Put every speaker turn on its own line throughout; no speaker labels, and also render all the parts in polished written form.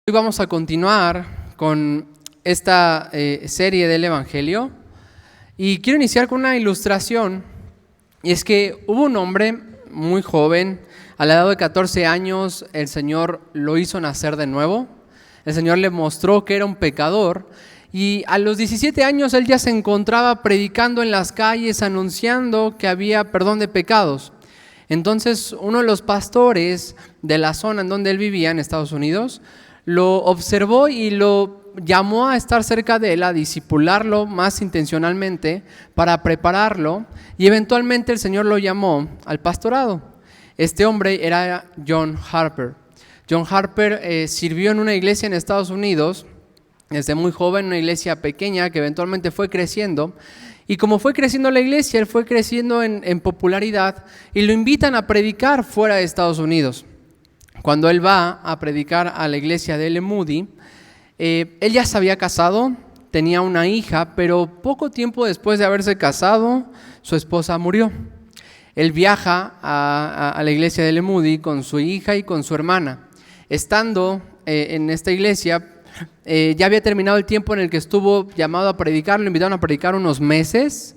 Hoy vamos a continuar con esta serie del Evangelio y quiero iniciar con una ilustración, y es que hubo un hombre muy joven, a la edad de 14 años el Señor lo hizo nacer de nuevo, el Señor le mostró que era un pecador y a los 17 años él ya se encontraba predicando en las calles, anunciando que había perdón de pecados. Entonces uno de los pastores de la zona en donde él vivía, en Estados Unidos, lo observó y lo llamó a estar cerca de él, a discipularlo más intencionalmente para prepararlo, y eventualmente el Señor lo llamó al pastorado. Este hombre era John Harper. John Harper sirvió en una iglesia en Estados Unidos desde muy joven, una iglesia pequeña que eventualmente fue creciendo, y como fue creciendo la iglesia, él fue creciendo en popularidad y lo invitan a predicar fuera de Estados Unidos. Cuando él va a predicar a la iglesia de L. Moody, él ya se había casado, tenía una hija, pero poco tiempo después de haberse casado, su esposa murió. Él viaja a la iglesia de L. Moody con su hija y con su hermana. Estando en esta iglesia, ya había terminado el tiempo en el que estuvo llamado a predicar, lo invitaron a predicar unos meses,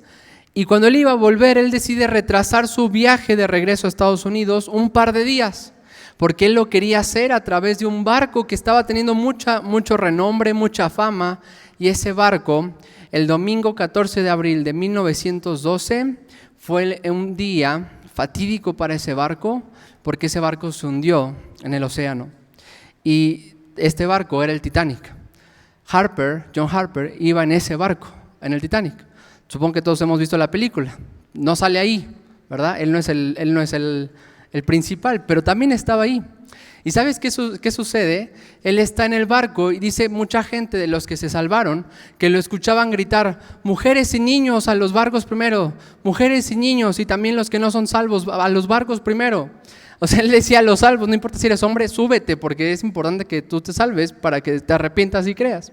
y cuando él iba a volver, él decide retrasar su viaje de regreso a Estados Unidos un par de días, porque él lo quería hacer a través de un barco que estaba teniendo mucho renombre, mucha fama, y ese barco, el domingo 14 de abril de 1912, fue un día fatídico para ese barco, porque ese barco se hundió en el océano, y este barco era el Titanic. John Harper, iba en ese barco, en el Titanic. Supongo que todos hemos visto la película, no sale ahí, ¿verdad? Él no es el principal, pero también estaba ahí. ¿Y sabes qué sucede? Él está en el barco y dice mucha gente de los que se salvaron que lo escuchaban gritar: mujeres y niños a los barcos primero, mujeres y niños, y también los que no son salvos a los barcos primero. O sea, él decía a los salvos: no importa si eres hombre, súbete, porque es importante que tú te salves para que te arrepientas y creas.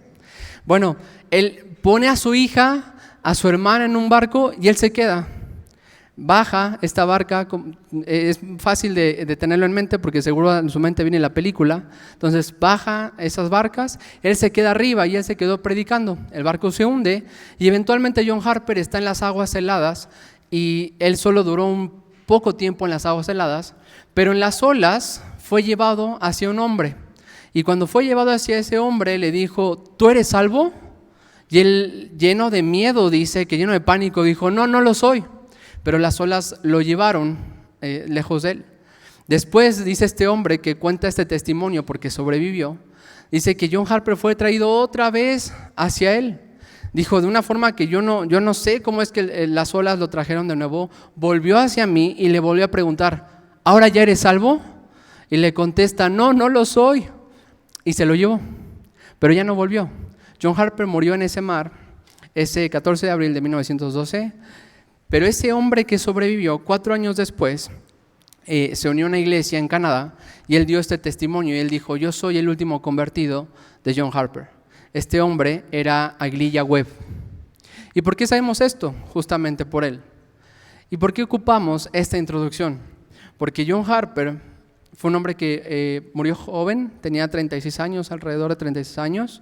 Bueno, él pone a su hija, a su hermana en un barco y él se queda. Baja esta barca, es fácil de tenerlo en mente porque seguro en su mente viene la película. Entonces baja esas barcas, él se queda arriba y él se quedó predicando. El barco se hunde y eventualmente John Harper está en las aguas heladas y él solo duró un poco tiempo en las aguas heladas, pero en las olas fue llevado hacia un hombre. Y cuando fue llevado hacia ese hombre le dijo: ¿tú eres salvo? Y él, lleno de miedo, dice que lleno de pánico, dijo: no lo soy. Pero las olas lo llevaron lejos de él. Después dice este hombre que cuenta este testimonio porque sobrevivió, dice que John Harper fue traído otra vez hacia él. Dijo: de una forma que yo no sé cómo es que las olas lo trajeron de nuevo. Volvió hacia mí y le volvió a preguntar: ¿ahora ya eres salvo? Y le contesta: no lo soy. Y se lo llevó, pero ya no volvió. John Harper murió en ese mar ese 14 de abril de 1912. Pero ese hombre que sobrevivió 4 años después se unió a una iglesia en Canadá y él dio este testimonio y él dijo: yo soy el último convertido de John Harper. Este hombre era Aguililla Webb. ¿Y por qué sabemos esto? Justamente por él. ¿Y por qué ocupamos esta introducción? Porque John Harper fue un hombre que murió joven, tenía 36 años, alrededor de 36 años,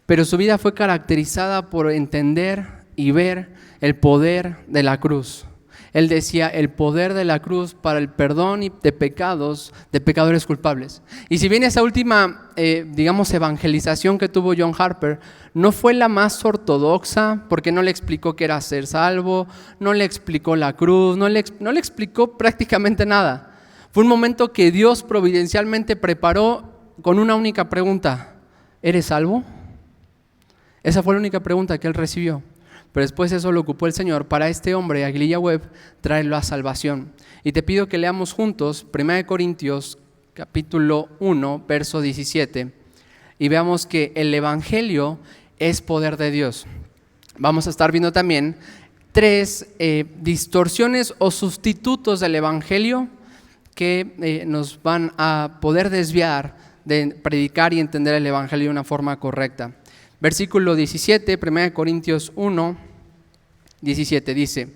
pero su vida fue caracterizada por entender y ver el poder de la cruz. Él decía: el poder de la cruz para el perdón de pecados de pecadores culpables. Y si bien esa última, evangelización que tuvo John Harper no fue la más ortodoxa, porque no le explicó qué era ser salvo, no le explicó la cruz, no le explicó prácticamente nada. Fue un momento que Dios providencialmente preparó con una única pregunta: ¿eres salvo? Esa fue la única pregunta que él recibió. Pero después eso lo ocupó el Señor para este hombre, Aguililla Webb, traerlo a salvación. Y te pido que leamos juntos 1 Corintios capítulo 1, verso 17, y veamos que el Evangelio es poder de Dios. Vamos a estar viendo también 3 distorsiones o sustitutos del Evangelio que nos van a poder desviar de predicar y entender el Evangelio de una forma correcta. Versículo 17, 1 Corintios 1, 17 dice: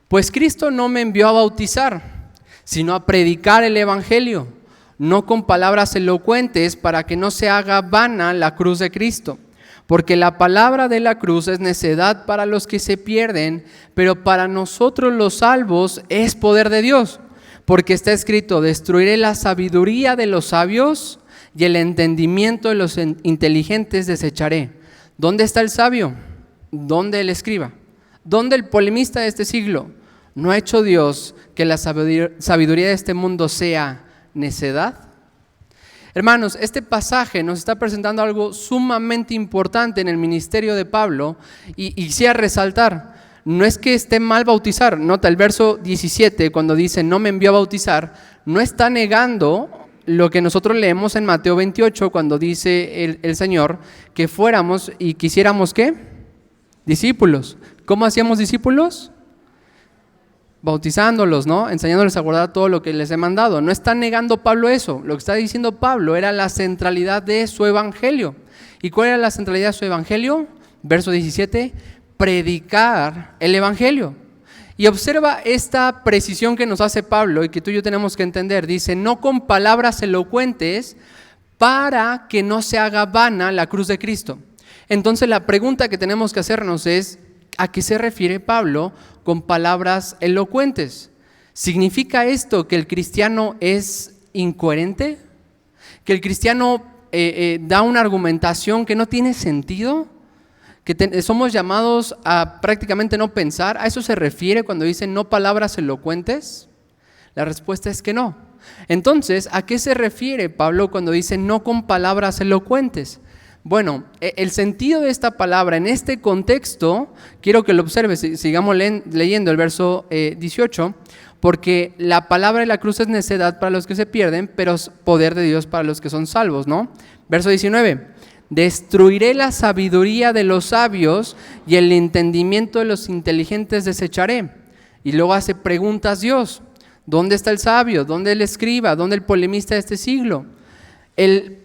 pues Cristo no me envió a bautizar, sino a predicar el Evangelio, no con palabras elocuentes, para que no se haga vana la cruz de Cristo. Porque la palabra de la cruz es necedad para los que se pierden, pero para nosotros los salvos es poder de Dios. Porque está escrito: destruiré la sabiduría de los sabios y el entendimiento de los inteligentes desecharé. ¿Dónde está el sabio? ¿Dónde el escriba? ¿Dónde el polemista de este siglo? ¿No ha hecho Dios que la sabiduría de este mundo sea necedad? Hermanos, este pasaje nos está presentando algo sumamente importante en el ministerio de Pablo y quisiera resaltar, no es que esté mal bautizar. Nota el verso 17, cuando dice no me envió a bautizar, no está negando lo que nosotros leemos en Mateo 28, cuando dice el Señor que fuéramos y quisiéramos ¿qué? Discípulos. ¿Cómo hacíamos discípulos? Bautizándolos, ¿no? Enseñándoles a guardar todo lo que les he mandado. No está negando Pablo eso. Lo que está diciendo Pablo era la centralidad de su evangelio. ¿Y cuál era la centralidad de su evangelio? Verso 17, predicar el evangelio. Y observa esta precisión que nos hace Pablo y que tú y yo tenemos que entender. Dice: no con palabras elocuentes, para que no se haga vana la cruz de Cristo. Entonces la pregunta que tenemos que hacernos es: ¿a qué se refiere Pablo con palabras elocuentes? ¿Significa esto que el cristiano es incoherente? ¿Que el cristiano da una argumentación que no tiene sentido? ¿Que somos llamados a prácticamente no pensar? ¿A eso se refiere cuando dice no palabras elocuentes? La respuesta es que no. Entonces, ¿a qué se refiere Pablo cuando dice no con palabras elocuentes? Bueno, el sentido de esta palabra en este contexto, quiero que lo observes, sigamos leyendo el verso 18, porque la palabra de la cruz es necedad para los que se pierden, pero es poder de Dios para los que son salvos, ¿no? Verso 19, destruiré la sabiduría de los sabios y el entendimiento de los inteligentes desecharé. Y luego hace preguntas Dios: ¿dónde está el sabio? ¿Dónde el escriba? ¿Dónde el polemista de este siglo? El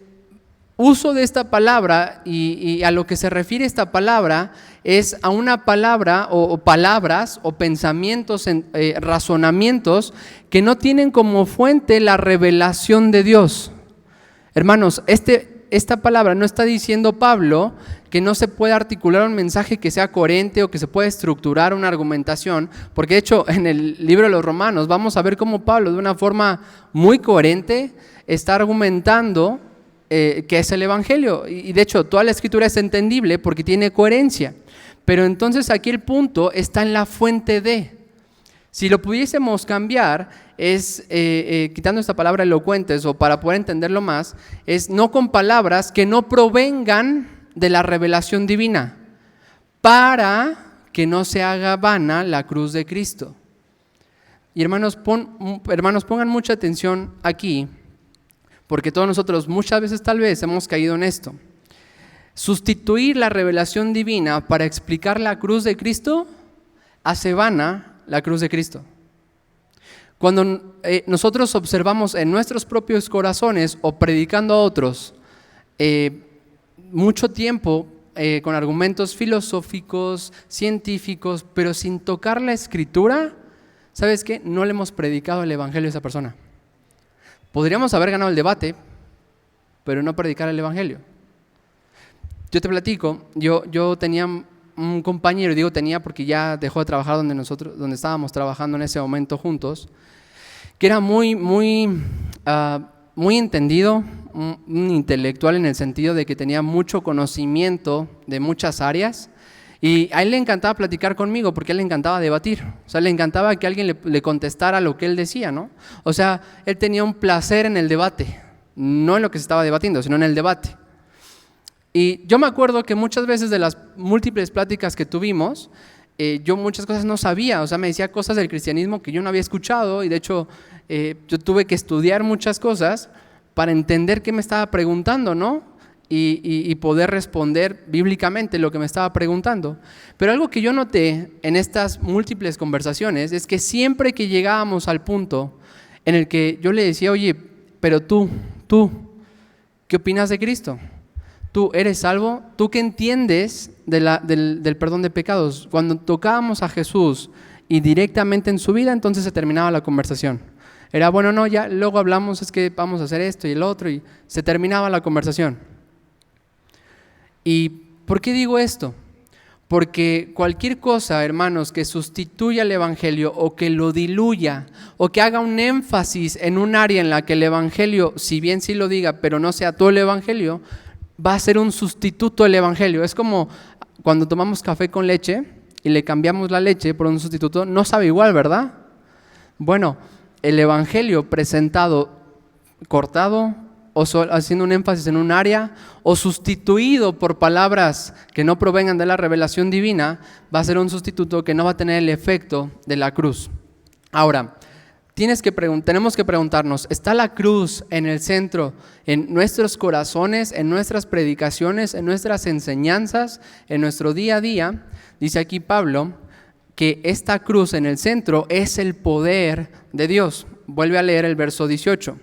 uso de esta palabra y a lo que se refiere esta palabra es a una palabra o palabras o pensamientos, razonamientos que no tienen como fuente la revelación de Dios. Hermanos, esta palabra no está diciendo Pablo que no se puede articular un mensaje que sea coherente o que se pueda estructurar una argumentación, porque de hecho en el libro de los Romanos vamos a ver cómo Pablo de una forma muy coherente está argumentando que es el Evangelio, y de hecho toda la Escritura es entendible porque tiene coherencia, pero entonces aquí el punto está en la fuente de. Si lo pudiésemos cambiar, es quitando esta palabra elocuentes, o para poder entenderlo más, es no con palabras que no provengan de la revelación divina, para que no se haga vana la cruz de Cristo. Y hermanos, pongan mucha atención aquí, porque todos nosotros muchas veces tal vez hemos caído en esto. Sustituir la revelación divina para explicar la cruz de Cristo hace vana la cruz de Cristo. Cuando nosotros observamos en nuestros propios corazones o predicando a otros mucho tiempo con argumentos filosóficos, científicos, pero sin tocar la Escritura, ¿sabes qué? No le hemos predicado el Evangelio a esa persona. Podríamos haber ganado el debate, pero no predicar el Evangelio. Yo te platico, yo tenía un compañero, digo tenía porque ya dejó de trabajar donde estábamos trabajando en ese momento juntos, que era muy entendido, un intelectual en el sentido de que tenía mucho conocimiento de muchas áreas, y a él le encantaba platicar conmigo porque a él le encantaba debatir. O sea, le encantaba que alguien le contestara lo que él decía, ¿no? O sea, él tenía un placer en el debate, no en lo que se estaba debatiendo, sino en el debate. Y yo me acuerdo que muchas veces de las múltiples pláticas que tuvimos, yo muchas cosas no sabía, o sea, me decía cosas del cristianismo que yo no había escuchado y de hecho yo tuve que estudiar muchas cosas para entender qué me estaba preguntando, ¿no? Y poder responder bíblicamente lo que me estaba preguntando. Pero algo que yo noté en estas múltiples conversaciones es que siempre que llegábamos al punto en el que yo le decía, oye, pero tú, ¿qué opinas de Cristo? ¿Tú eres salvo? ¿Tú qué entiendes del perdón de pecados? Cuando tocábamos a Jesús y directamente en su vida, entonces se terminaba la conversación. Era, bueno, no, ya luego hablamos, es que vamos a hacer esto y el otro, y se terminaba la conversación. ¿Y por qué digo esto? Porque cualquier cosa, hermanos, que sustituya el Evangelio o que lo diluya o que haga un énfasis en un área en la que el Evangelio, si bien sí lo diga, pero no sea todo el Evangelio, va a ser un sustituto del Evangelio. Es como cuando tomamos café con leche y le cambiamos la leche por un sustituto, no sabe igual, ¿verdad? Bueno, el Evangelio presentado cortado o haciendo un énfasis en un área o sustituido por palabras que no provengan de la revelación divina, va a ser un sustituto que no va a tener el efecto de la cruz. Ahora, tenemos que preguntarnos, ¿está la cruz en el centro, en nuestros corazones, en nuestras predicaciones, en nuestras enseñanzas, en nuestro día a día? Dice aquí Pablo que esta cruz en el centro es el poder de Dios. Vuelve a leer el verso 18.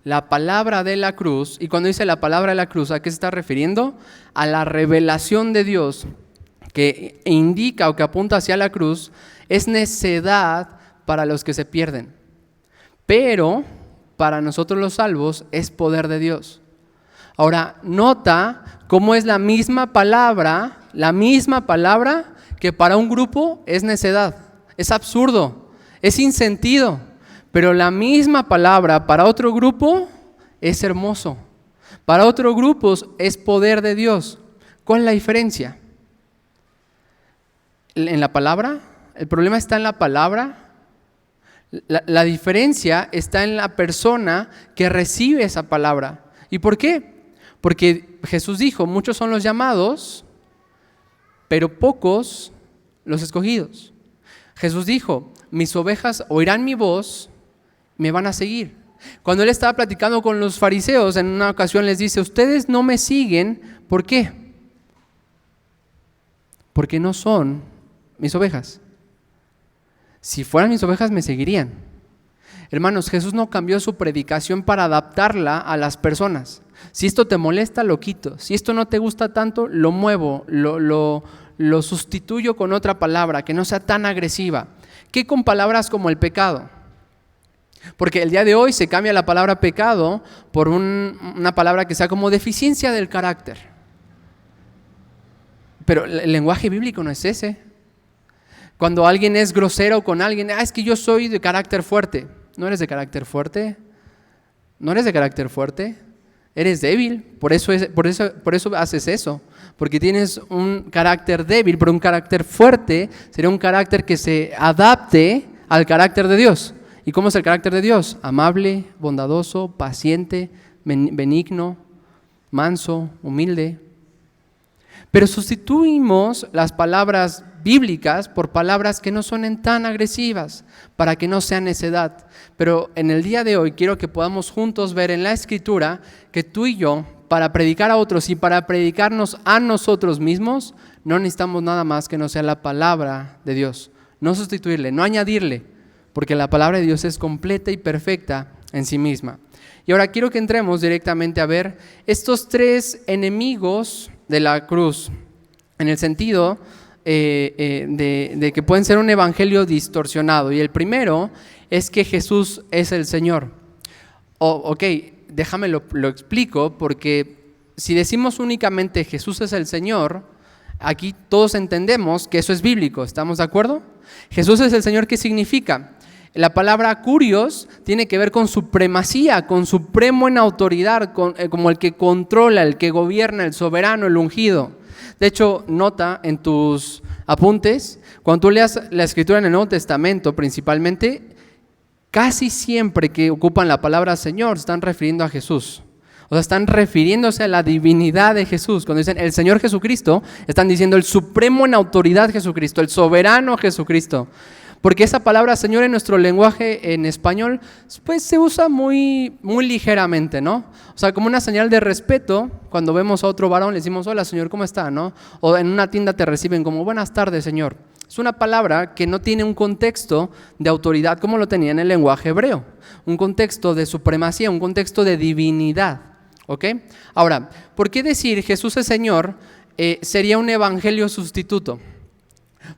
La palabra de la cruz, y cuando dice la palabra de la cruz, ¿a qué se está refiriendo? A la revelación de Dios que indica o que apunta hacia la cruz, es necedad para los que se pierden, pero para nosotros los salvos es poder de Dios. Ahora, nota cómo es la misma palabra que para un grupo es necedad, es absurdo, es sin sentido, pero la misma palabra para otro grupo es hermoso, para otro grupo es poder de Dios. ¿Cuál es la diferencia? ¿En la palabra? ¿El problema está en la palabra? La diferencia está en la persona que recibe esa palabra. ¿Y por qué? Porque Jesús dijo, muchos son los llamados, pero pocos los escogidos. Jesús dijo, mis ovejas oirán mi voz, me van a seguir. Cuando él estaba platicando con los fariseos, en una ocasión les dice, ustedes no me siguen, ¿por qué? Porque no son mis ovejas. Si fueran mis ovejas me seguirían. Hermanos, Jesús no cambió su predicación para adaptarla a las personas. Si esto te molesta, lo quito. Si esto no te gusta tanto, lo muevo, lo sustituyo con otra palabra que no sea tan agresiva. ¿Qué con palabras como el pecado? Porque el día de hoy se cambia la palabra pecado por una palabra que sea como deficiencia del carácter. Pero el lenguaje bíblico no es ese. Cuando alguien es grosero con alguien, es que yo soy de carácter fuerte. ¿No eres de carácter fuerte? ¿No eres de carácter fuerte? Eres débil, por eso haces eso. Porque tienes un carácter débil, pero un carácter fuerte sería un carácter que se adapte al carácter de Dios. ¿Y cómo es el carácter de Dios? Amable, bondadoso, paciente, benigno, manso, humilde. Pero sustituimos las palabras bíblicas por palabras que no suenen tan agresivas, para que no sea necedad. Pero en el día de hoy quiero que podamos juntos ver en la Escritura que tú y yo, para predicar a otros y para predicarnos a nosotros mismos, no necesitamos nada más que no sea la palabra de Dios. No sustituirle, no añadirle, porque la palabra de Dios es completa y perfecta en sí misma. Y ahora quiero que entremos directamente a ver estos tres enemigos de la cruz, en el sentido de que pueden ser un evangelio distorsionado. Y el primero es que Jesús es el Señor. Déjame lo explico, porque si decimos únicamente Jesús es el Señor, aquí todos entendemos que eso es bíblico, ¿estamos de acuerdo? Jesús es el Señor, ¿qué significa? La palabra kurios tiene que ver con supremacía, con supremo en autoridad, como el que controla, el que gobierna, el soberano, el ungido. De hecho, nota en tus apuntes, cuando tú leas la Escritura en el Nuevo Testamento principalmente, casi siempre que ocupan la palabra Señor se están refiriendo a Jesús. O sea, están refiriéndose a la divinidad de Jesús. Cuando dicen el Señor Jesucristo, están diciendo el supremo en autoridad Jesucristo, el soberano Jesucristo. Porque esa palabra Señor en nuestro lenguaje en español, pues se usa muy ligeramente, ¿no? O sea, como una señal de respeto, cuando vemos a otro varón le decimos, hola Señor, ¿cómo está? ¿No? O en una tienda te reciben como, buenas tardes Señor. Es una palabra que no tiene un contexto de autoridad como lo tenía en el lenguaje hebreo. Un contexto de supremacía, un contexto de divinidad. ¿Ok? Ahora, ¿por qué decir Jesús es Señor sería un evangelio sustituto?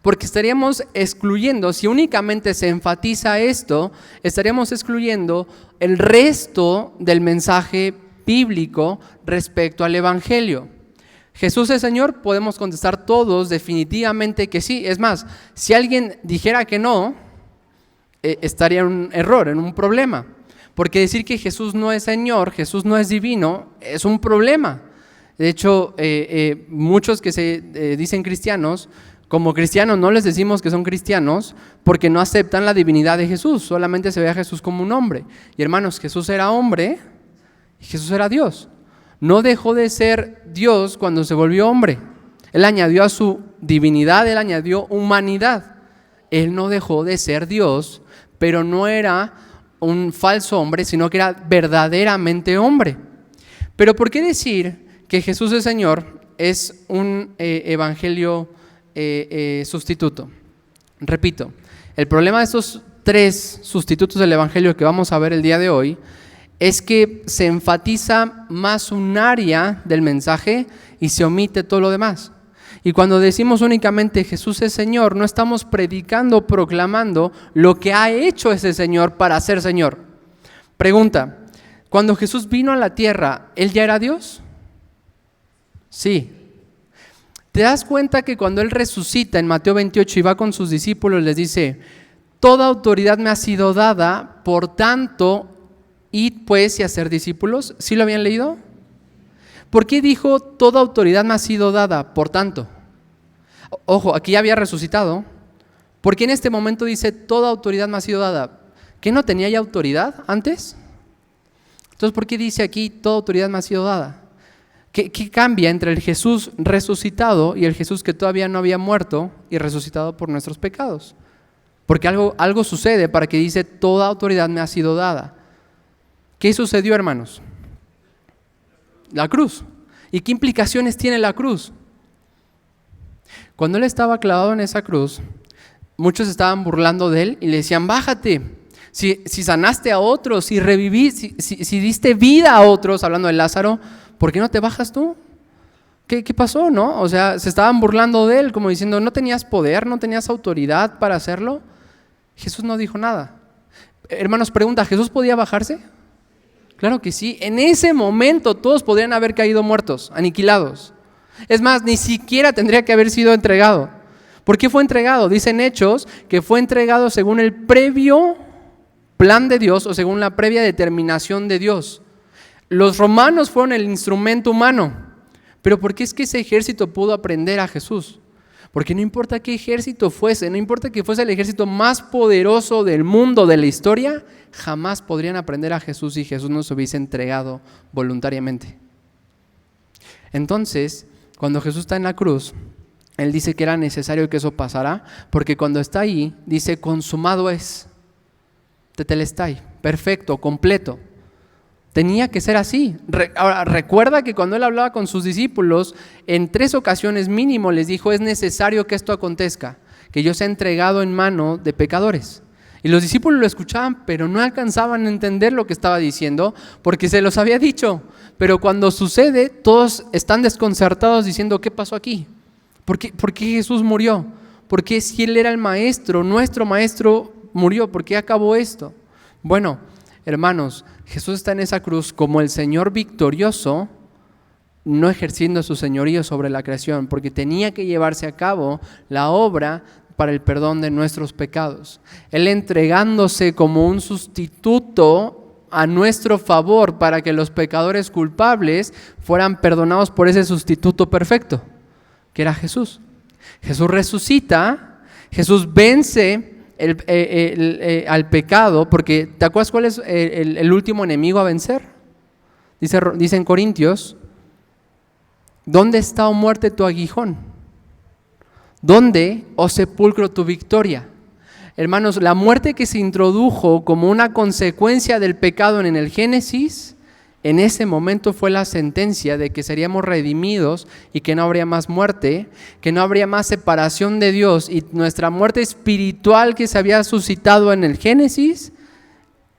Porque estaríamos excluyendo, si únicamente se enfatiza esto, estaríamos excluyendo el resto del mensaje bíblico respecto al evangelio. ¿Jesús es Señor? Podemos contestar todos definitivamente que sí. Es más, si alguien dijera que no, estaría en un error, en un problema. Porque decir que Jesús no es Señor, Jesús no es divino, es un problema. De hecho, muchos que se dicen cristianos, como cristianos no les decimos que son cristianos porque no aceptan la divinidad de Jesús, solamente se ve a Jesús como un hombre. Y hermanos, Jesús era hombre y Jesús era Dios. No dejó de ser Dios cuando se volvió hombre. Él añadió a su divinidad, Él añadió humanidad. Él no dejó de ser Dios, pero no era un falso hombre, sino que era verdaderamente hombre. Pero ¿por qué decir que Jesús es Señor es un evangelio sustituto? Repito, el problema de estos 3 sustitutos del evangelio que vamos a ver el día de hoy es que se enfatiza más un área del mensaje y se omite todo lo demás. Y cuando decimos únicamente Jesús es Señor, no estamos predicando, proclamando lo que ha hecho ese Señor para ser Señor. Pregunta, cuando Jesús vino a la tierra, ¿Él ya era Dios? Sí. ¿Te das cuenta que cuando Él resucita en Mateo 28 y va con sus discípulos, les dice, toda autoridad me ha sido dada, por tanto, id pues y hacer discípulos? ¿Sí lo habían leído? ¿Por qué dijo, toda autoridad me ha sido dada, por tanto? Ojo, aquí ya había resucitado. ¿Por qué en este momento dice, toda autoridad me ha sido dada? ¿Qué no tenía ya autoridad antes? Entonces, ¿por qué dice aquí, toda autoridad me ha sido dada? ¿Qué cambia entre el Jesús resucitado y el Jesús que todavía no había muerto y resucitado por nuestros pecados? Porque algo sucede para que dice, toda autoridad me ha sido dada. ¿Qué sucedió, hermanos? La cruz. ¿Y qué implicaciones tiene la cruz? Cuando Él estaba clavado en esa cruz, muchos estaban burlando de Él y le decían, bájate, si sanaste a otros, si reviviste, si diste vida a otros, hablando de Lázaro, ¿por qué no te bajas tú? ¿Qué pasó, no? O sea, se estaban burlando de Él, como diciendo, ¿no tenías poder, no tenías autoridad para hacerlo? Jesús no dijo nada. Hermanos, pregunta, ¿Jesús podía bajarse? Claro que sí. En ese momento todos podrían haber caído muertos, aniquilados. Es más, ni siquiera tendría que haber sido entregado. ¿Por qué fue entregado? Dicen Hechos que fue entregado según el previo plan de Dios o según la previa determinación de Dios. Los romanos fueron el instrumento humano. Pero ¿por qué es que ese ejército pudo aprender a Jesús? Porque no importa qué ejército fuese, no importa que fuese el ejército más poderoso del mundo, de la historia, jamás podrían aprender a Jesús si Jesús no se hubiese entregado voluntariamente. Entonces, cuando Jesús está en la cruz, Él dice que era necesario que eso pasara, porque cuando está ahí, dice, consumado es, tetelestai, perfecto, completo. Tenía que ser así. Ahora, recuerda que cuando Él hablaba con sus discípulos, en 3 ocasiones mínimo les dijo, es necesario que esto acontezca, que yo sea entregado en mano de pecadores. Y los discípulos lo escuchaban, pero no alcanzaban a entender lo que estaba diciendo, porque se los había dicho. Pero cuando sucede, todos están desconcertados diciendo, ¿qué pasó aquí? ¿Por qué Jesús murió? ¿Por qué si Él era el maestro, nuestro maestro, murió? ¿Por qué acabó esto? Bueno, hermanos, Jesús está en esa cruz como el Señor victorioso, no ejerciendo su señorío sobre la creación, porque tenía que llevarse a cabo la obra para el perdón de nuestros pecados. Él entregándose como un sustituto a nuestro favor para que los pecadores culpables fueran perdonados por ese sustituto perfecto, que era Jesús. Jesús resucita, Jesús vence al pecado, porque ¿te acuerdas cuál es el último enemigo a vencer? Dice en Corintios, ¿dónde está, oh muerte, tu aguijón? ¿Dónde, oh sepulcro, tu victoria? Hermanos, la muerte que se introdujo como una consecuencia del pecado en el Génesis, en ese momento fue la sentencia de que seríamos redimidos y que no habría más muerte, que no habría más separación de Dios, y nuestra muerte espiritual que se había suscitado en el Génesis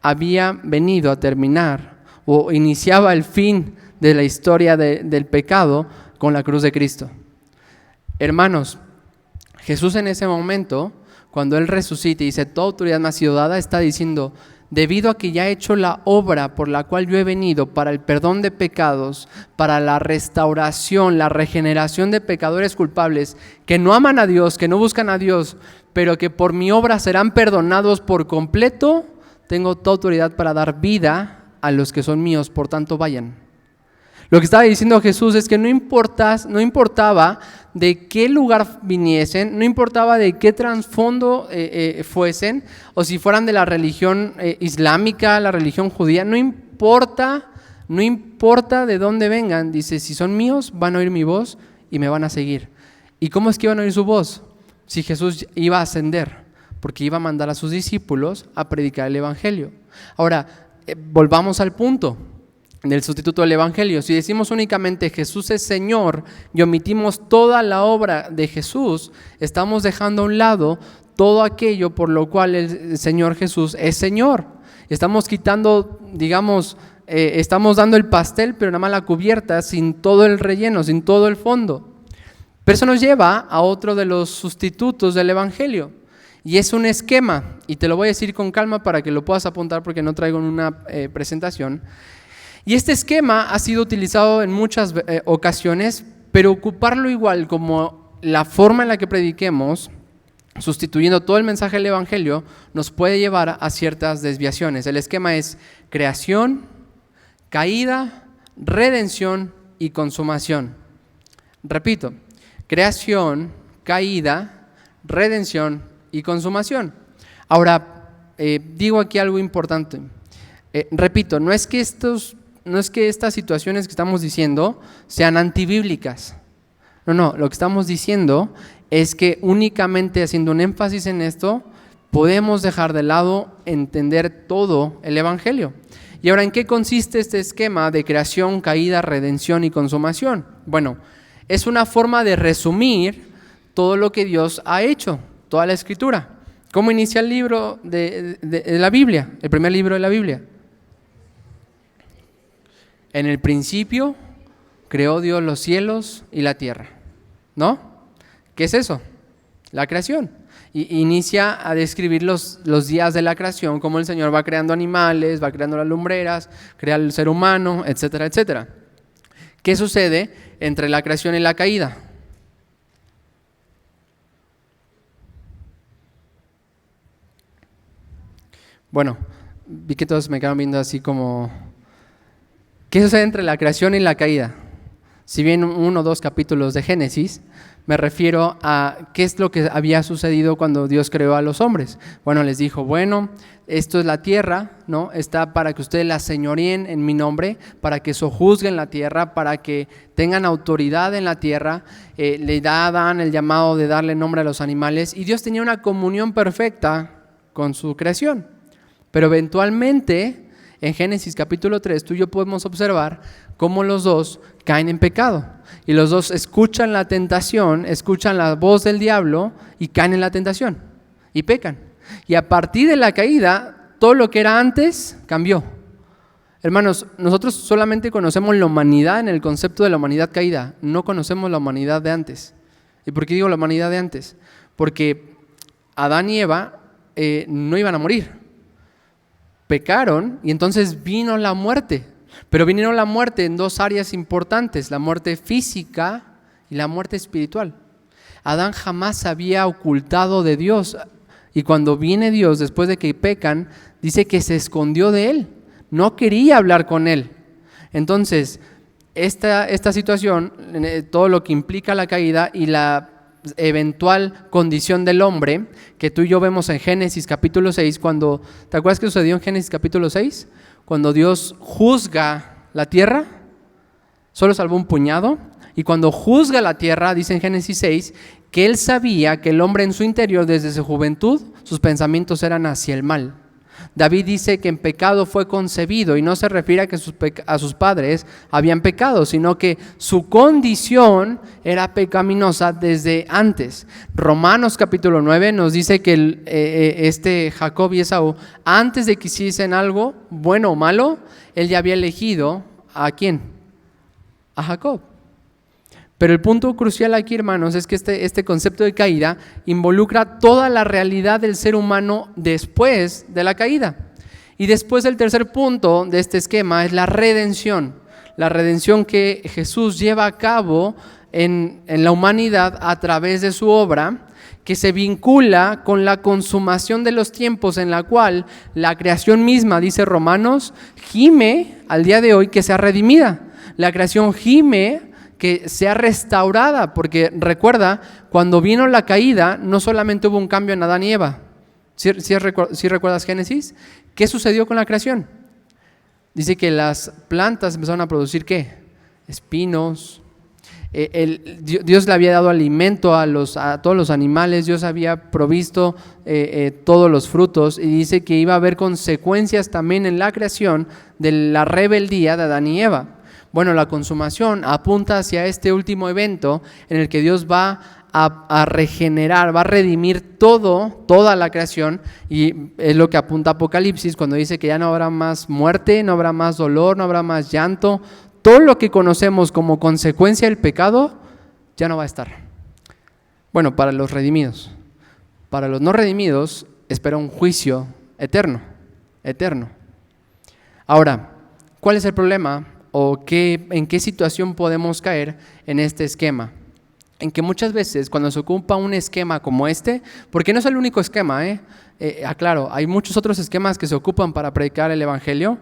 había venido a terminar o iniciaba el fin de la historia del pecado con la cruz de Cristo. Hermanos, Jesús en ese momento, cuando Él resucita y dice, toda autoridad me ha sido dada, está diciendo, debido a que ya he hecho la obra por la cual yo he venido para el perdón de pecados, para la restauración, la regeneración de pecadores culpables que no aman a Dios, que no buscan a Dios, pero que por mi obra serán perdonados por completo, tengo toda autoridad para dar vida a los que son míos, por tanto vayan. Lo que estaba diciendo Jesús es que no importaba de qué lugar viniesen, no importaba de qué trasfondo fuesen, o si fueran de la religión islámica, la religión judía, no importa de dónde vengan. Dice, si son míos, van a oír mi voz y me van a seguir. ¿Y cómo es que iban a oír su voz? Si Jesús iba a ascender, porque iba a mandar a sus discípulos a predicar el evangelio. Ahora, volvamos al punto del sustituto del evangelio. Si decimos únicamente Jesús es Señor y omitimos toda la obra de Jesús, estamos dejando a un lado todo aquello por lo cual el Señor Jesús es Señor. Estamos quitando, estamos dando el pastel, pero nada más la cubierta, sin todo el relleno, sin todo el fondo. Pero eso nos lleva a otro de los sustitutos del evangelio, y es un esquema, y te lo voy a decir con calma para que lo puedas apuntar porque no traigo en una presentación. Y este esquema ha sido utilizado en muchas ocasiones, pero ocuparlo igual como la forma en la que prediquemos, sustituyendo todo el mensaje del evangelio, nos puede llevar a ciertas desviaciones. El esquema es creación, caída, redención y consumación. Repito, creación, caída, redención y consumación. Ahora, digo aquí algo importante. Repito, no es que estas situaciones que estamos diciendo sean antibíblicas. No, lo que estamos diciendo es que únicamente haciendo un énfasis en esto, podemos dejar de lado entender todo el evangelio. Y ahora, ¿en qué consiste este esquema de creación, caída, redención y consumación? Bueno, es una forma de resumir todo lo que Dios ha hecho, toda la escritura. ¿Cómo inicia el libro de la Biblia? El primer libro de la Biblia. En el principio creó Dios los cielos y la tierra, ¿no? ¿Qué es eso? La creación. Y inicia a describir los días de la creación, cómo el Señor va creando animales, va creando las lumbreras, crea el ser humano, etcétera, etcétera. ¿Qué sucede entre la creación y la caída? Bueno, vi que todos me quedan viendo así como, ¿qué sucede entre la creación y la caída? Si bien 1 o 2 capítulos de Génesis, me refiero a qué es lo que había sucedido cuando Dios creó a los hombres. Bueno, les dijo, bueno, esto es la tierra, ¿no? Está para que ustedes la señoreen en mi nombre, para que sojuzguen la tierra, para que tengan autoridad en la tierra. Le da a Adán el llamado de darle nombre a los animales, y Dios tenía una comunión perfecta con su creación. Pero eventualmente, en Génesis capítulo 3, tú y yo podemos observar cómo los dos caen en pecado. Y los dos escuchan la tentación, escuchan la voz del diablo y caen en la tentación y pecan. Y a partir de la caída, todo lo que era antes cambió. Hermanos, nosotros solamente conocemos la humanidad en el concepto de la humanidad caída. No conocemos la humanidad de antes. ¿Y por qué digo la humanidad de antes? Porque Adán y Eva no iban a morir. Pecaron y entonces vino la muerte. Pero vinieron la muerte en 2 áreas importantes, la muerte física y la muerte espiritual. Adán jamás se había ocultado de Dios, y cuando viene Dios después de que pecan, dice que se escondió de él, no quería hablar con él. Entonces, esta situación, todo lo que implica la caída y la eventual condición del hombre, que tú y yo vemos en Génesis capítulo 6, ¿te acuerdas qué sucedió en Génesis capítulo 6? Cuando Dios juzga la tierra, solo salvó un puñado. Y cuando juzga la tierra, dice en Génesis 6, que él sabía que el hombre en su interior desde su juventud, sus pensamientos eran hacia el mal. David dice que en pecado fue concebido, y no se refiere a que a sus padres habían pecado, sino que su condición era pecaminosa desde antes. Romanos capítulo 9 nos dice que Jacob y Esaú, antes de que hiciesen algo bueno o malo, él ya había elegido ¿a quién? A Jacob. Pero el punto crucial aquí, hermanos, es que este concepto de caída involucra toda la realidad del ser humano después de la caída. Y después el tercer punto de este esquema es la redención. La redención que Jesús lleva a cabo en la humanidad a través de su obra, que se vincula con la consumación de los tiempos, en la cual la creación misma, dice Romanos, gime al día de hoy que sea redimida. La creación gime que sea restaurada, porque recuerda, cuando vino la caída, no solamente hubo un cambio en Adán y Eva. ¿Sí recuerdas Génesis? ¿Qué sucedió con la creación? Dice que las plantas empezaron a producir ¿qué? Espinos. Dios le había dado alimento a todos los animales, Dios había provisto todos los frutos, y dice que iba a haber consecuencias también en la creación de la rebeldía de Adán y Eva. Bueno, la consumación apunta hacia este último evento en el que Dios va a regenerar, va a redimir toda la creación, y es lo que apunta Apocalipsis cuando dice que ya no habrá más muerte, no habrá más dolor, no habrá más llanto. Todo lo que conocemos como consecuencia del pecado ya no va a estar. Bueno, para los redimidos. Para los no redimidos espera un juicio eterno. Ahora, ¿cuál es el problema? ¿O en qué situación podemos caer en este esquema? En que muchas veces cuando se ocupa un esquema como este, porque no es el único esquema, aclaro, hay muchos otros esquemas que se ocupan para predicar el evangelio,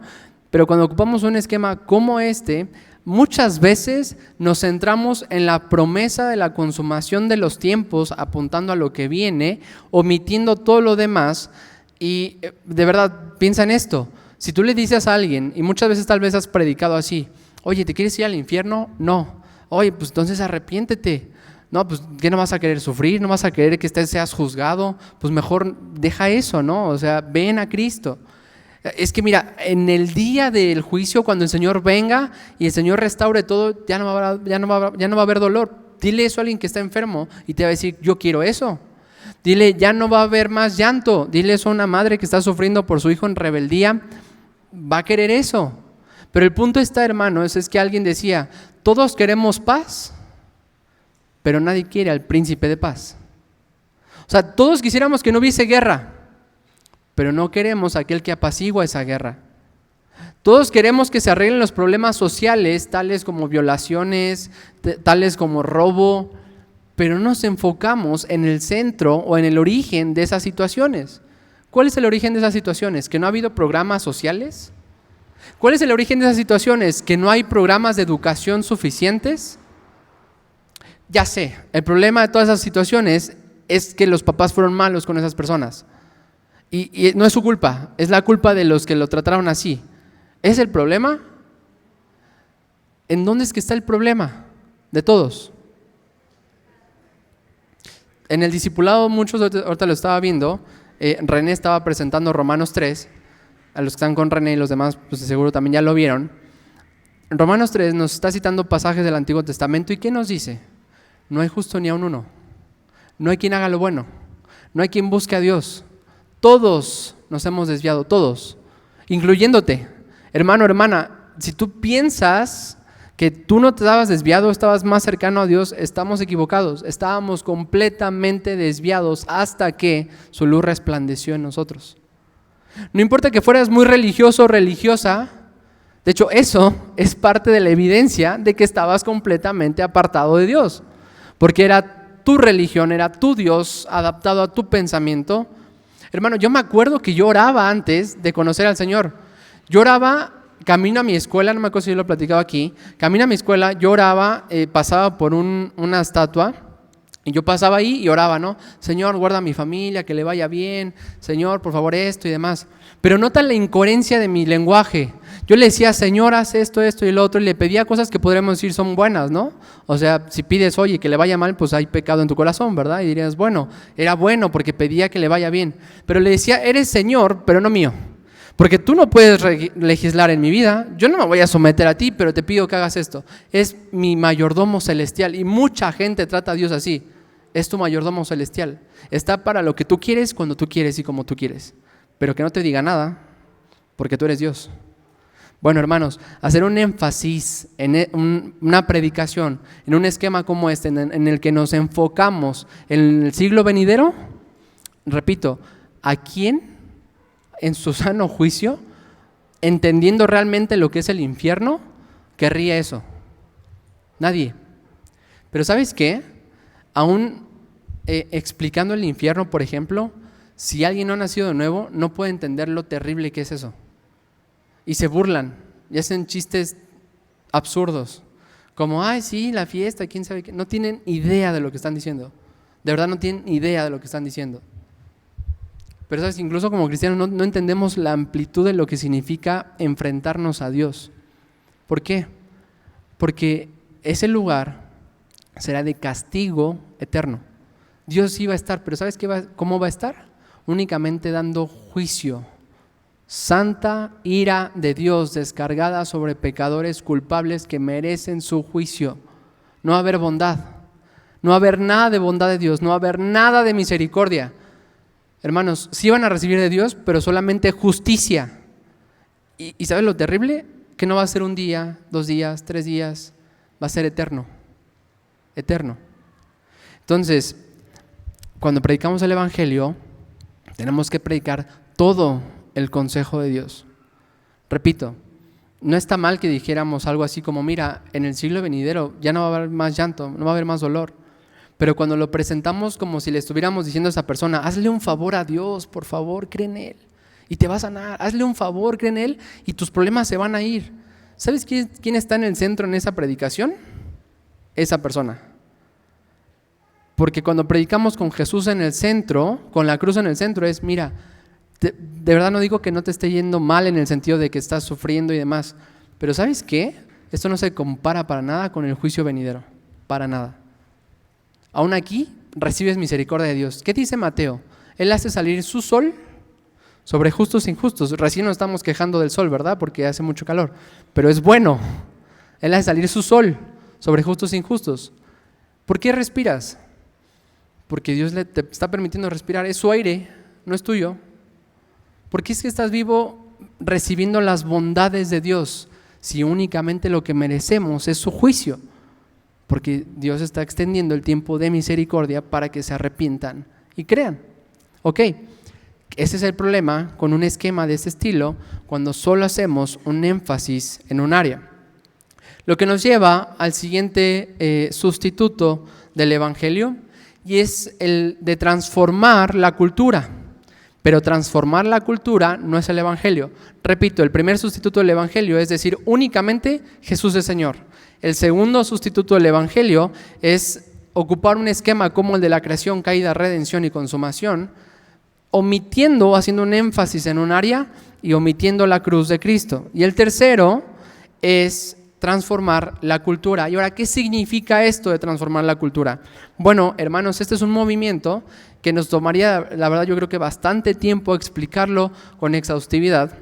pero cuando ocupamos un esquema como este, muchas veces nos centramos en la promesa de la consumación de los tiempos, apuntando a lo que viene, omitiendo todo lo demás. Y de verdad, piensa en esto. Si tú le dices a alguien, y muchas veces tal vez has predicado así, oye, ¿te quieres ir al infierno? No. Oye, pues entonces arrepiéntete. No, pues ¿qué no vas a querer sufrir? ¿No vas a querer que seas juzgado? Pues mejor deja eso, ¿no? O sea, ven a Cristo. Es que mira, en el día del juicio, cuando el Señor venga y el Señor restaure todo, ya no va a haber dolor. Dile eso a alguien que está enfermo y te va a decir, yo quiero eso. Dile, ya no va a haber más llanto. Dile eso a una madre que está sufriendo por su hijo en rebeldía. Va a querer eso. Pero el punto está, hermanos, es que alguien decía, todos queremos paz, pero nadie quiere al príncipe de paz. O sea, todos quisiéramos que no hubiese guerra, pero no queremos a aquel que apacigua esa guerra. Todos queremos que se arreglen los problemas sociales, tales como violaciones, tales como robo, pero nos enfocamos en el centro o en el origen de esas situaciones. ¿Cuál es el origen de esas situaciones? ¿Que no ha habido programas sociales? ¿Cuál es el origen de esas situaciones? ¿Que no hay programas de educación suficientes? Ya sé, el problema de todas esas situaciones es que los papás fueron malos con esas personas. Y no es su culpa, es la culpa de los que lo trataron así. ¿Es el problema? ¿En dónde es que está el problema de todos? En el discipulado, muchos ahorita lo estaba viendo, René estaba presentando Romanos 3, a los que están con René y los demás pues seguro también ya lo vieron. En Romanos 3 nos está citando pasajes del Antiguo Testamento, ¿y qué nos dice? No hay justo ni a un uno, no hay quien haga lo bueno, no hay quien busque a Dios. Todos nos hemos desviado, todos, incluyéndote. Hermano, hermana, si tú piensas que tú no te estabas desviado, estabas más cercano a Dios, estamos equivocados. Estábamos completamente desviados hasta que su luz resplandeció en nosotros. No importa que fueras muy religioso o religiosa, de hecho eso es parte de la evidencia de que estabas completamente apartado de Dios, porque era tu religión, era tu Dios adaptado a tu pensamiento. Hermano, yo me acuerdo que yo oraba antes de conocer al Señor. Yo oraba camino a mi escuela, no me acuerdo si yo lo he platicado aquí, camino a mi escuela, yo oraba, pasaba por una estatua Y yo pasaba ahí y oraba, ¿no? Señor, guarda a mi familia, que le vaya bien. Señor, por favor, esto y demás. Pero nota la incoherencia de mi lenguaje. Yo le decía, Señor, haz esto, esto y lo otro. Y le pedía cosas que podríamos decir son buenas, ¿no? O sea, si pides, oye, que le vaya mal, pues hay pecado en tu corazón, ¿verdad? Y dirías, bueno, era bueno porque pedía que le vaya bien. Pero le decía, eres Señor, pero no mío. Porque tú no puedes legislar en mi vida. Yo no me voy a someter a ti, pero te pido que hagas esto. Es mi mayordomo celestial. Y mucha gente trata a Dios así. Es tu mayordomo celestial. Está para lo que tú quieres, cuando tú quieres y como tú quieres. Pero que no te diga nada, porque tú eres Dios. Bueno, hermanos, hacer un énfasis en una predicación, en un esquema como este, en el que nos enfocamos en el siglo venidero, repito, ¿a quién en su sano juicio, entendiendo realmente lo que es el infierno, querría eso? Nadie. Pero ¿sabes qué? Aún explicando el infierno, por ejemplo, si alguien no ha nacido de nuevo, no puede entender lo terrible que es eso. Y se burlan y hacen chistes absurdos, como, ay, sí, la fiesta, quién sabe qué. No tienen idea de lo que están diciendo. De verdad no tienen idea de lo que están diciendo. Pero sabes, incluso como cristianos no entendemos la amplitud de lo que significa enfrentarnos a Dios. ¿Por qué? Porque ese lugar será de castigo eterno. Dios sí va a estar, pero ¿sabes cómo va a estar? Únicamente dando juicio. Santa ira de Dios descargada sobre pecadores culpables que merecen su juicio. No va a haber bondad. No va a haber nada de bondad de Dios. No va a haber nada de misericordia. Hermanos, sí van a recibir de Dios, pero solamente justicia. ¿Y sabes lo terrible? Que no va a ser un día, 2 días, 3 días. Va a ser eterno. Eterno. Entonces, cuando predicamos el Evangelio, tenemos que predicar todo el consejo de Dios. Repito, no está mal que dijéramos algo así como, mira, en el siglo venidero ya no va a haber más llanto, no va a haber más dolor. Pero cuando lo presentamos como si le estuviéramos diciendo a esa persona, hazle un favor a Dios, por favor, cree en Él y te va a sanar. Hazle un favor, cree en Él y tus problemas se van a ir. ¿Sabes quién está en el centro en esa predicación? Esa persona. Porque cuando predicamos con Jesús en el centro, con la cruz en el centro, es, mira, de verdad no digo que no te esté yendo mal en el sentido de que estás sufriendo y demás, pero ¿sabes qué? Esto no se compara para nada con el juicio venidero, para nada. Aún aquí recibes misericordia de Dios. ¿Qué dice Mateo? Él hace salir su sol sobre justos e injustos. Recién nos estamos quejando del sol, ¿verdad? Porque hace mucho calor, pero es bueno. Él hace salir su sol sobre justos e injustos. ¿Por qué respiras? Porque Dios te está permitiendo respirar. Es su aire, no es tuyo. ¿Por qué es que estás vivo recibiendo las bondades de Dios si únicamente lo que merecemos es su juicio? Porque Dios está extendiendo el tiempo de misericordia para que se arrepientan y crean. Ok, ese es el problema con un esquema de este estilo cuando solo hacemos un énfasis en un área. Lo que nos lleva al siguiente sustituto del Evangelio, y es el de transformar la cultura. Pero transformar la cultura no es el Evangelio. Repito, el primer sustituto del Evangelio es decir únicamente Jesús es Señor. El segundo sustituto del Evangelio es ocupar un esquema como el de la creación, caída, redención y consumación, omitiendo, haciendo un énfasis en un área y omitiendo la cruz de Cristo. Y el tercero es transformar la cultura. Y ahora, ¿qué significa esto de transformar la cultura? Bueno, hermanos, este es un movimiento que nos tomaría, la verdad, yo creo que bastante tiempo explicarlo con exhaustividad,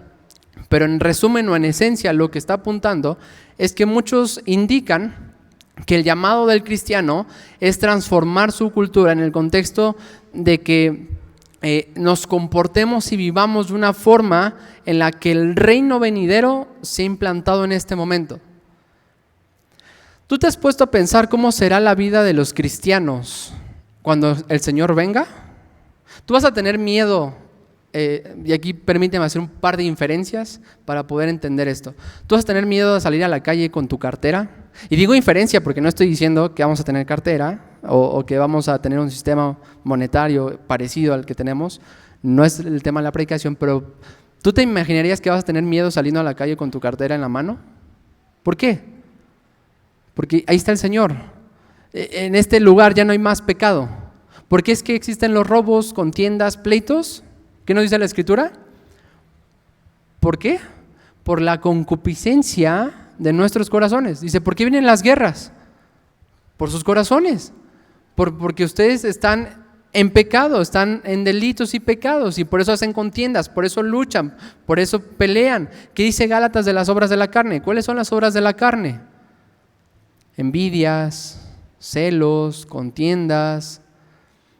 pero en resumen o en esencia lo que está apuntando es que muchos indican que el llamado del cristiano es transformar su cultura en el contexto de que nos comportemos y vivamos de una forma en la que el reino venidero se ha implantado en este momento. ¿Tú te has puesto a pensar cómo será la vida de los cristianos cuando el Señor venga? Tú vas a tener miedo, y aquí permíteme hacer un par de inferencias para poder entender esto. Tú vas a tener miedo de salir a la calle con tu cartera. Y digo inferencia porque no estoy diciendo que vamos a tener cartera o que vamos a tener un sistema monetario parecido al que tenemos. No es el tema de la predicación, pero ¿tú te imaginarías que vas a tener miedo saliendo a la calle con tu cartera en la mano? ¿Por qué? Porque ahí está el Señor. en este lugar ya no hay más pecado. ¿Por qué es que existen los robos, contiendas, pleitos? ¿Qué nos dice la Escritura? ¿Por qué? Por la concupiscencia de nuestros corazones. Dice, ¿por qué vienen las guerras? Por sus corazones. Porque ustedes están en pecado, están en delitos y pecados, y por eso hacen contiendas, por eso luchan, por eso pelean. ¿Qué dice Gálatas de las obras de la carne? ¿Cuáles son las obras de la carne? Envidias, celos, contiendas.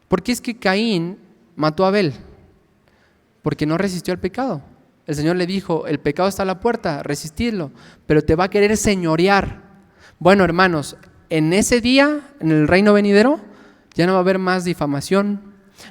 ¿Por qué es que Caín mató a Abel? Porque no resistió al pecado. El Señor le dijo, el pecado está a la puerta, resistidlo, pero te va a querer señorear. Bueno, hermanos, en ese día, en el reino venidero, ya no va a haber más difamación,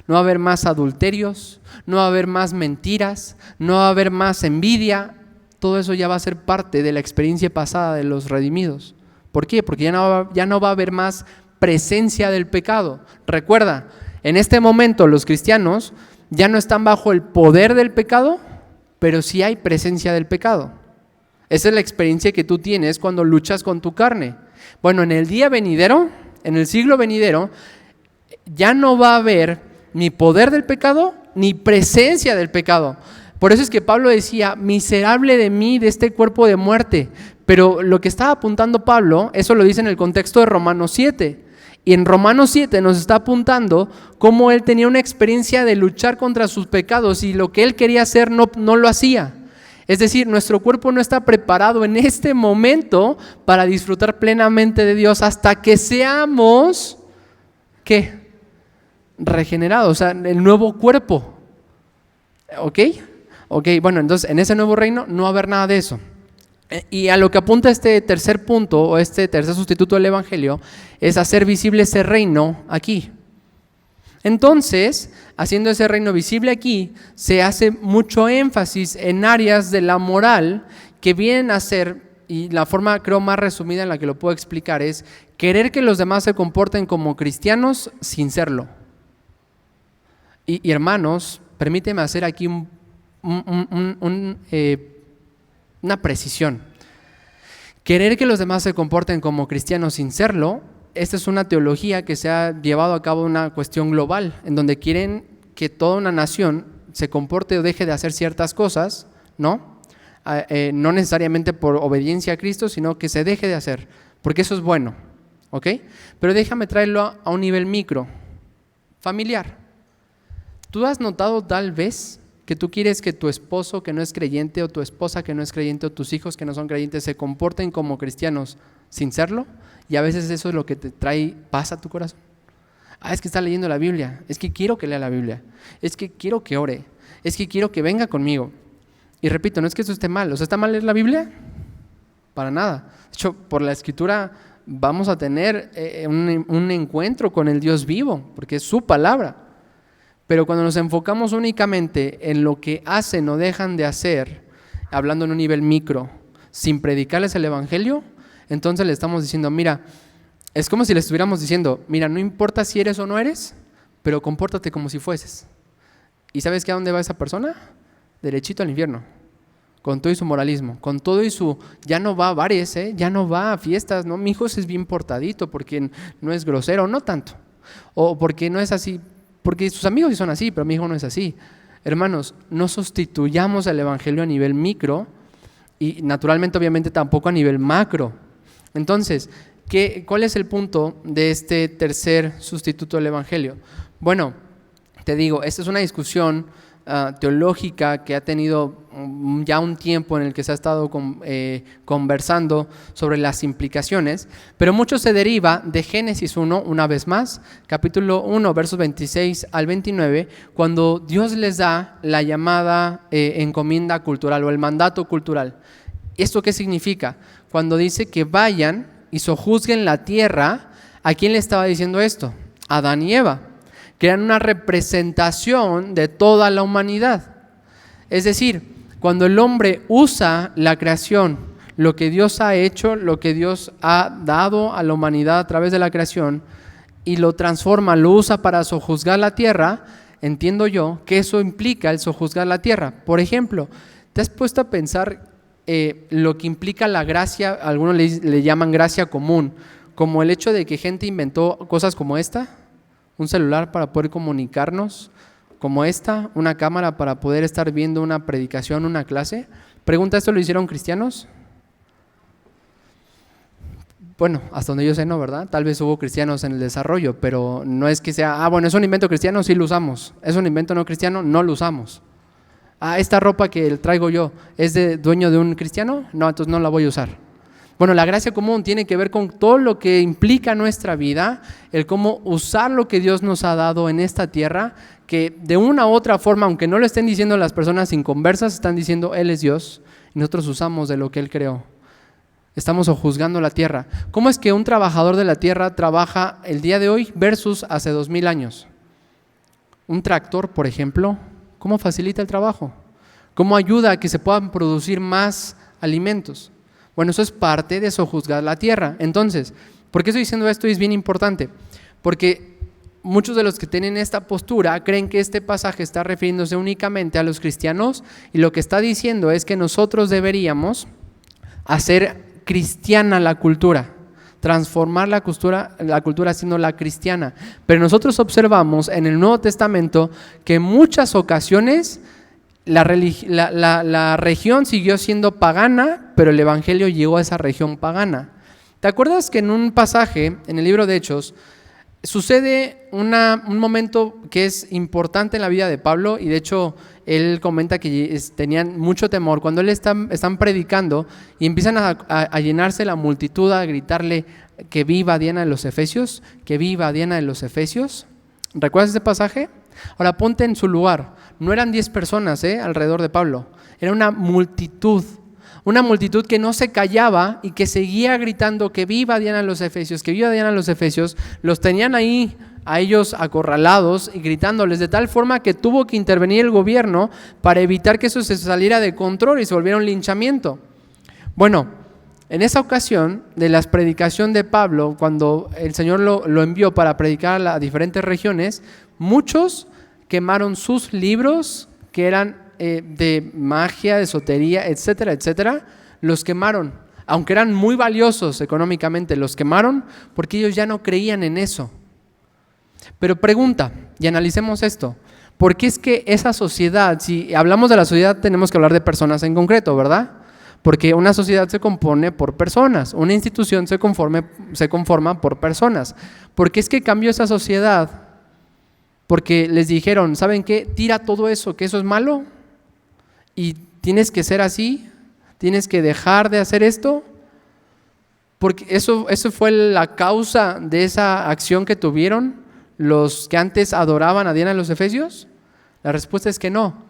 no va a haber más adulterios, no va a haber más mentiras, no va a haber más envidia. Todo eso ya va a ser parte de la experiencia pasada de los redimidos. ¿Por qué? Porque ya no va a haber más presencia del pecado. Recuerda, en este momento los cristianos ya no están bajo el poder del pecado, pero sí hay presencia del pecado. Esa es la experiencia que tú tienes cuando luchas con tu carne. Bueno, en el día venidero, en el siglo venidero, ya no va a haber ni poder del pecado, ni presencia del pecado. Por eso es que Pablo decía, miserable de mí, de este cuerpo de muerte. Pero lo que estaba apuntando Pablo, eso lo dice en el contexto de Romanos 7. Y en Romanos 7 nos está apuntando cómo él tenía una experiencia de luchar contra sus pecados y lo que él quería hacer no lo hacía. Es decir, nuestro cuerpo no está preparado en este momento para disfrutar plenamente de Dios hasta que seamos, ¿qué? Regenerados, o sea, el nuevo cuerpo. ¿Ok? Bueno, entonces en ese nuevo reino no va a haber nada de eso. Y a lo que apunta este tercer punto o este tercer sustituto del Evangelio es hacer visible ese reino aquí. Entonces, haciendo ese reino visible aquí, se hace mucho énfasis en áreas de la moral que vienen a ser, y la forma creo más resumida en la que lo puedo explicar es querer que los demás se comporten como cristianos sin serlo. Y hermanos, permíteme hacer aquí una precisión. Querer que los demás se comporten como cristianos sin serlo, esta es una teología que se ha llevado a cabo una cuestión global, en donde quieren que toda una nación se comporte o deje de hacer ciertas cosas, ¿no? No necesariamente por obediencia a Cristo, sino que se deje de hacer, porque eso es bueno, ¿ok? Pero déjame traerlo a un nivel micro, familiar. ¿Tú has notado tal vez que tú quieres que tu esposo que no es creyente o tu esposa que no es creyente o tus hijos que no son creyentes se comporten como cristianos sin serlo? Y a veces eso es lo que te trae paz a tu corazón. Es que está leyendo la Biblia, es que quiero que lea la Biblia, es que quiero que ore, es que quiero que venga conmigo. Y repito, no es que eso esté mal, o sea, ¿está mal leer la Biblia? Para nada. De hecho, por la Escritura vamos a tener un encuentro con el Dios vivo, porque es su palabra. Pero cuando nos enfocamos únicamente en lo que hacen o dejan de hacer, hablando en un nivel micro, sin predicarles el Evangelio, entonces le estamos diciendo, mira, es como si le estuviéramos diciendo, mira, no importa si eres o no eres, pero compórtate como si fueses. ¿Y sabes qué a dónde va esa persona? Derechito al infierno, con todo y su moralismo, con todo y su, ya no va a bares, ya no va a fiestas, no, mi hijo es bien portadito porque no es grosero, no tanto, o porque no es así, porque sus amigos sí son así, pero mi hijo no es así. Hermanos, no sustituyamos el Evangelio a nivel micro y naturalmente obviamente tampoco a nivel macro. Entonces, ¿cuál es el punto de este tercer sustituto del Evangelio? Bueno, te digo, esta es una discusión teológica que ha tenido ya un tiempo en el que se ha estado conversando sobre las implicaciones, pero mucho se deriva de Génesis 1, una vez más, capítulo 1, versos 26 al 29, cuando Dios les da la llamada encomienda cultural o el mandato cultural. ¿Esto qué significa? Cuando dice que vayan y sojuzguen la tierra, ¿a quién le estaba diciendo esto? A Adán y Eva, que eran una representación de toda la humanidad. Es decir, cuando el hombre usa la creación, lo que Dios ha hecho, lo que Dios ha dado a la humanidad a través de la creación, y lo transforma, lo usa para sojuzgar la tierra, entiendo yo que eso implica el sojuzgar la tierra. Por ejemplo, ¿te has puesto a pensar lo que implica la gracia? Algunos le llaman gracia común. como el hecho de que gente inventó cosas como esta, un celular para poder comunicarnos, como esta, una cámara para poder estar viendo una predicación, una clase. Pregunta, ¿esto lo hicieron cristianos? Bueno, hasta donde yo sé no, ¿verdad? Tal vez hubo cristianos en el desarrollo, pero no es que sea, bueno, es un invento cristiano, sí lo usamos. Es un invento no cristiano, no lo usamos. Esta ropa que traigo yo, ¿es de dueño de un cristiano? No, entonces no la voy a usar. Bueno, la gracia común tiene que ver con todo lo que implica nuestra vida, el cómo usar lo que Dios nos ha dado en esta tierra, que de una u otra forma, aunque no lo estén diciendo las personas inconversas, están diciendo Él es Dios y nosotros usamos de lo que Él creó. Estamos juzgando la tierra. ¿Cómo es que un trabajador de la tierra trabaja el día de hoy versus hace 2000 años? Un tractor, por ejemplo, ¿cómo facilita el trabajo? ¿Cómo ayuda a que se puedan producir más alimentos? Bueno, eso es parte de sojuzgar la tierra. Entonces, ¿por qué estoy diciendo esto? Y es bien importante. Porque muchos de los que tienen esta postura creen que este pasaje está refiriéndose únicamente a los cristianos y lo que está diciendo es que nosotros deberíamos hacer cristiana la cultura, transformar la cultura haciéndola cristiana. Pero nosotros observamos en el Nuevo Testamento que en muchas ocasiones la región siguió siendo pagana, pero el evangelio llegó a esa región pagana. ¿Te acuerdas que en un pasaje en el libro de Hechos sucede un momento que es importante en la vida de Pablo? Y de hecho él comenta que tenían mucho temor cuando él están predicando y empiezan a llenarse la multitud, a gritarle que viva Diana de los Efesios, que viva Diana de los Efesios. ¿Recuerdas ese pasaje? Ahora ponte en su lugar. No eran 10 personas alrededor de Pablo, era una multitud que no se callaba y que seguía gritando que viva Diana de los Efesios, que viva Diana de los Efesios. Los tenían ahí a ellos acorralados y gritándoles de tal forma que tuvo que intervenir el gobierno para evitar que eso se saliera de control y se volviera un linchamiento. Bueno, en esa ocasión de la predicación de Pablo, cuando el Señor lo envió para predicar a diferentes regiones, muchos quemaron sus libros que eran de magia, de esotería, etcétera, etcétera. Los quemaron, aunque eran muy valiosos económicamente, los quemaron porque ellos ya no creían en eso. Pero pregunta, y analicemos esto, ¿por qué es que esa sociedad, si hablamos de la sociedad tenemos que hablar de personas en concreto, ¿verdad? Porque una sociedad se compone por personas, una institución se conforma por personas. ¿Por qué es que cambió esa sociedad? Porque les dijeron, ¿saben qué? Tira todo eso, que eso es malo y tienes que ser así, tienes que dejar de hacer esto. Porque eso fue la causa de esa acción que tuvieron los que antes adoraban a Diana de los Efesios. La respuesta es que no.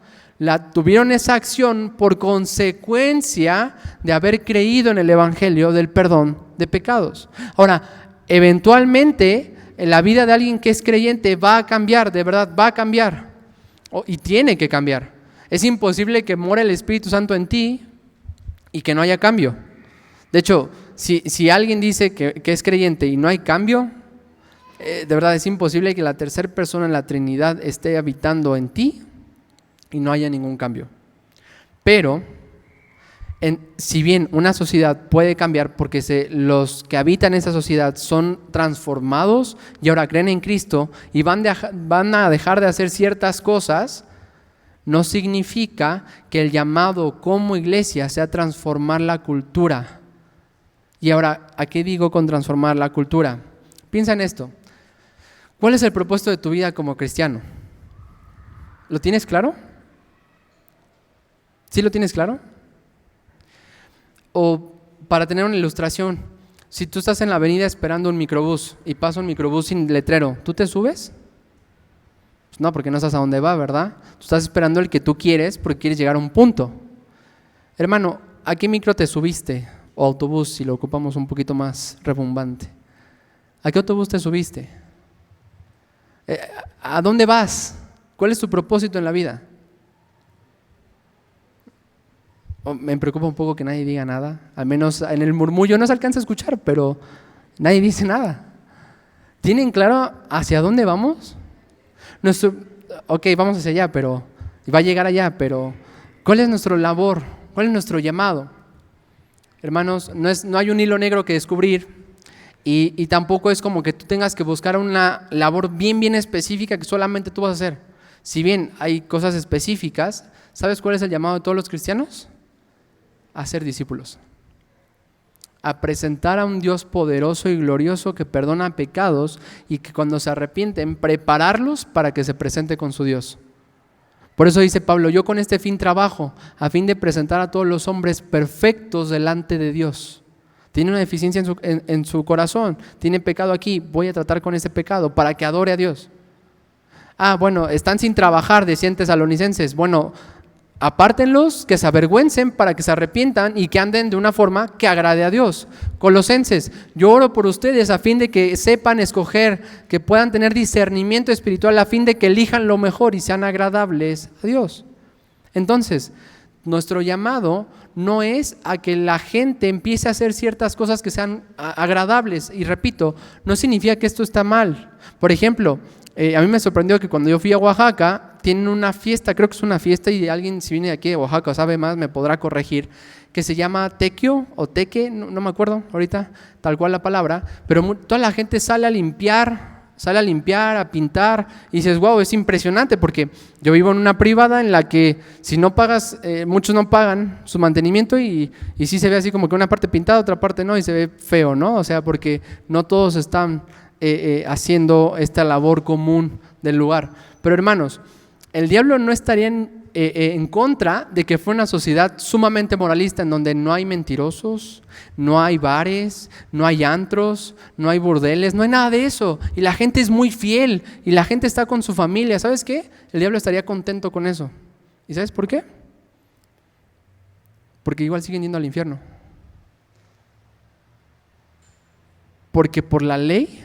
Tuvieron esa acción por consecuencia de haber creído en el evangelio del perdón de pecados. Ahora, eventualmente la vida de alguien que es creyente va a cambiar, de verdad va a cambiar y tiene que cambiar. Es imposible que muera el Espíritu Santo en ti y que no haya cambio. De hecho, si alguien dice que es creyente y no hay cambio, de verdad es imposible que la tercera persona en la Trinidad esté habitando en ti y no haya ningún cambio. Pero si bien una sociedad puede cambiar porque los que habitan esa sociedad son transformados y ahora creen en Cristo y van a dejar de hacer ciertas cosas, no significa que el llamado como iglesia sea transformar la cultura. Y ahora, ¿a qué digo con transformar la cultura? Piensa en esto. ¿Cuál es el propósito de tu vida como cristiano? ¿Lo tienes claro? ¿Sí lo tienes claro? O para tener una ilustración, si tú estás en la avenida esperando un microbús y pasa un microbús sin letrero, ¿tú te subes? Pues no, porque no sabes a dónde va, ¿verdad? Tú estás esperando el que tú quieres porque quieres llegar a un punto. Hermano, ¿a qué micro te subiste? O autobús, si lo ocupamos un poquito más rebumbante. ¿A qué autobús te subiste? ¿A dónde vas? ¿Cuál es tu propósito en la vida? Me preocupa un poco que nadie diga nada. Al menos en el murmullo no se alcanza a escuchar, pero nadie dice nada. ¿Tienen claro hacia dónde vamos? Ok, vamos hacia allá, pero va a llegar allá, pero ¿cuál es nuestra labor? ¿Cuál es nuestro llamado? Hermanos, no hay un hilo negro que descubrir. Y tampoco es como que tú tengas que buscar una labor bien específica que solamente tú vas a hacer. Si bien hay cosas específicas, ¿sabes cuál es el llamado de todos los cristianos? A ser discípulos. A presentar a un Dios poderoso y glorioso que perdona pecados y que cuando se arrepienten, prepararlos para que se presente con su Dios. Por eso dice Pablo, yo con este fin trabajo, a fin de presentar a todos los hombres perfectos delante de Dios. Tiene una deficiencia en su corazón, tiene pecado aquí, voy a tratar con ese pecado para que adore a Dios. Bueno, están sin trabajar, decían tesalonicenses. Bueno, apártenlos, que se avergüencen para que se arrepientan y que anden de una forma que agrade a Dios. Colosenses, yo oro por ustedes a fin de que sepan escoger, que puedan tener discernimiento espiritual a fin de que elijan lo mejor y sean agradables a Dios. Entonces, nuestro llamado no es a que la gente empiece a hacer ciertas cosas que sean agradables. Y repito, no significa que esto está mal. Por ejemplo, a mí me sorprendió que cuando yo fui a Oaxaca, tienen una fiesta, creo que es una fiesta y alguien si viene de aquí de Oaxaca o sabe más me podrá corregir, que se llama tequio o teque, no me acuerdo ahorita tal cual la palabra, pero toda la gente sale a limpiar, a pintar y dices, wow, es impresionante porque yo vivo en una privada en la que si no pagas, muchos no pagan su mantenimiento y sí se ve así como que una parte pintada, otra parte no y se ve feo, ¿no? O sea, porque no todos están haciendo esta labor común del lugar. Pero hermanos, el diablo no estaría en contra de que fuera una sociedad sumamente moralista en donde no hay mentirosos, no hay bares, no hay antros, no hay burdeles, no hay nada de eso. Y la gente es muy fiel y la gente está con su familia. ¿Sabes qué? El diablo estaría contento con eso. ¿Y sabes por qué? Porque igual siguen yendo al infierno. Porque por la ley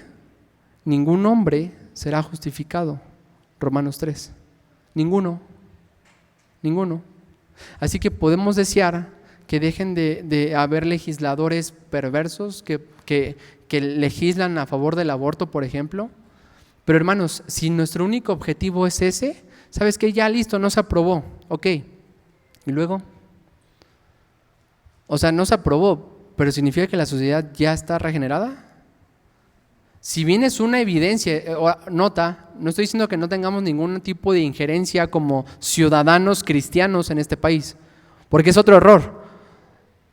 ningún hombre será justificado. Romanos 3. Ninguno. Así que podemos desear que dejen de haber legisladores perversos que legislan a favor del aborto, por ejemplo. Pero hermanos, si nuestro único objetivo es ese, ¿sabes qué? Ya listo, no se aprobó. Ok. ¿Y luego? O sea, no se aprobó, pero ¿significa que la sociedad ya está regenerada? Si bien es una evidencia, nota, no estoy diciendo que no tengamos ningún tipo de injerencia como ciudadanos cristianos en este país, porque es otro error.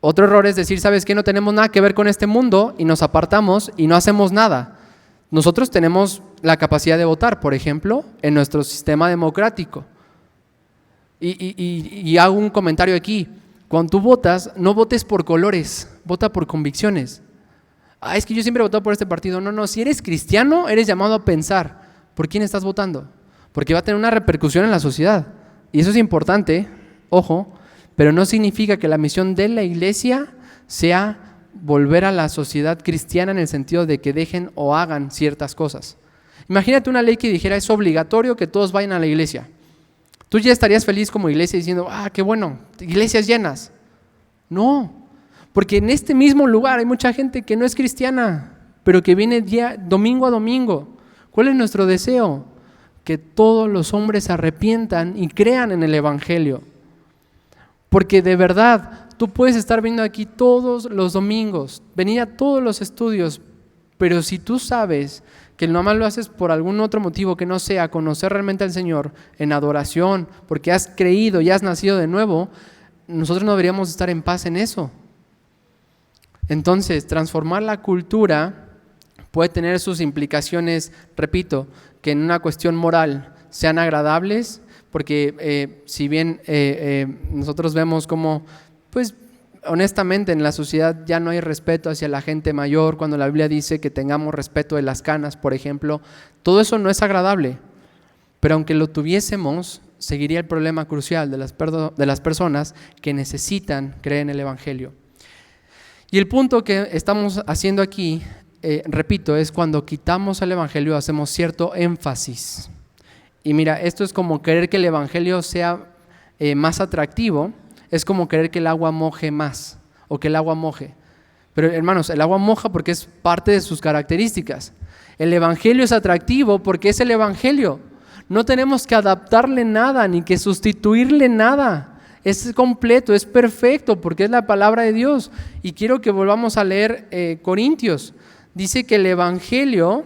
Otro error es decir, ¿sabes qué? No tenemos nada que ver con este mundo y nos apartamos y no hacemos nada. Nosotros tenemos la capacidad de votar, por ejemplo, en nuestro sistema democrático. Y hago un comentario aquí. Cuando tú votas, no votes por colores, vota por convicciones. Es que yo siempre he votado por este partido. No, si eres cristiano, eres llamado a pensar, ¿por quién estás votando? Porque va a tener una repercusión en la sociedad. Y eso es importante, ojo, pero no significa que la misión de la iglesia sea volver a la sociedad cristiana en el sentido de que dejen o hagan ciertas cosas. Imagínate una ley que dijera, es obligatorio que todos vayan a la iglesia. Tú ya estarías feliz como iglesia diciendo, qué bueno, iglesias llenas. No. Porque en este mismo lugar hay mucha gente que no es cristiana, pero que viene domingo a domingo. ¿Cuál es nuestro deseo? Que todos los hombres se arrepientan y crean en el evangelio. Porque de verdad, tú puedes estar viendo aquí todos los domingos, venir a todos los estudios, pero si tú sabes que nomás lo haces por algún otro motivo que no sea conocer realmente al Señor en adoración, porque has creído y has nacido de nuevo, nosotros no deberíamos estar en paz en eso. Entonces, transformar la cultura puede tener sus implicaciones, repito, que en una cuestión moral sean agradables, porque si bien nosotros vemos como, pues honestamente en la sociedad ya no hay respeto hacia la gente mayor, cuando la Biblia dice que tengamos respeto de las canas, por ejemplo, todo eso no es agradable, pero aunque lo tuviésemos, seguiría el problema crucial de las personas que necesitan creer en el evangelio. Y el punto que estamos haciendo aquí, repito, es cuando quitamos el evangelio hacemos cierto énfasis. Y mira, esto es como querer que el evangelio sea más atractivo, es como querer que el agua moje más o que el agua moje. Pero hermanos, el agua moja porque es parte de sus características. El evangelio es atractivo porque es el evangelio. No tenemos que adaptarle nada ni que sustituirle nada. Es completo, es perfecto porque es la palabra de Dios. Y quiero que volvamos a leer Corintios. dice que el Evangelio,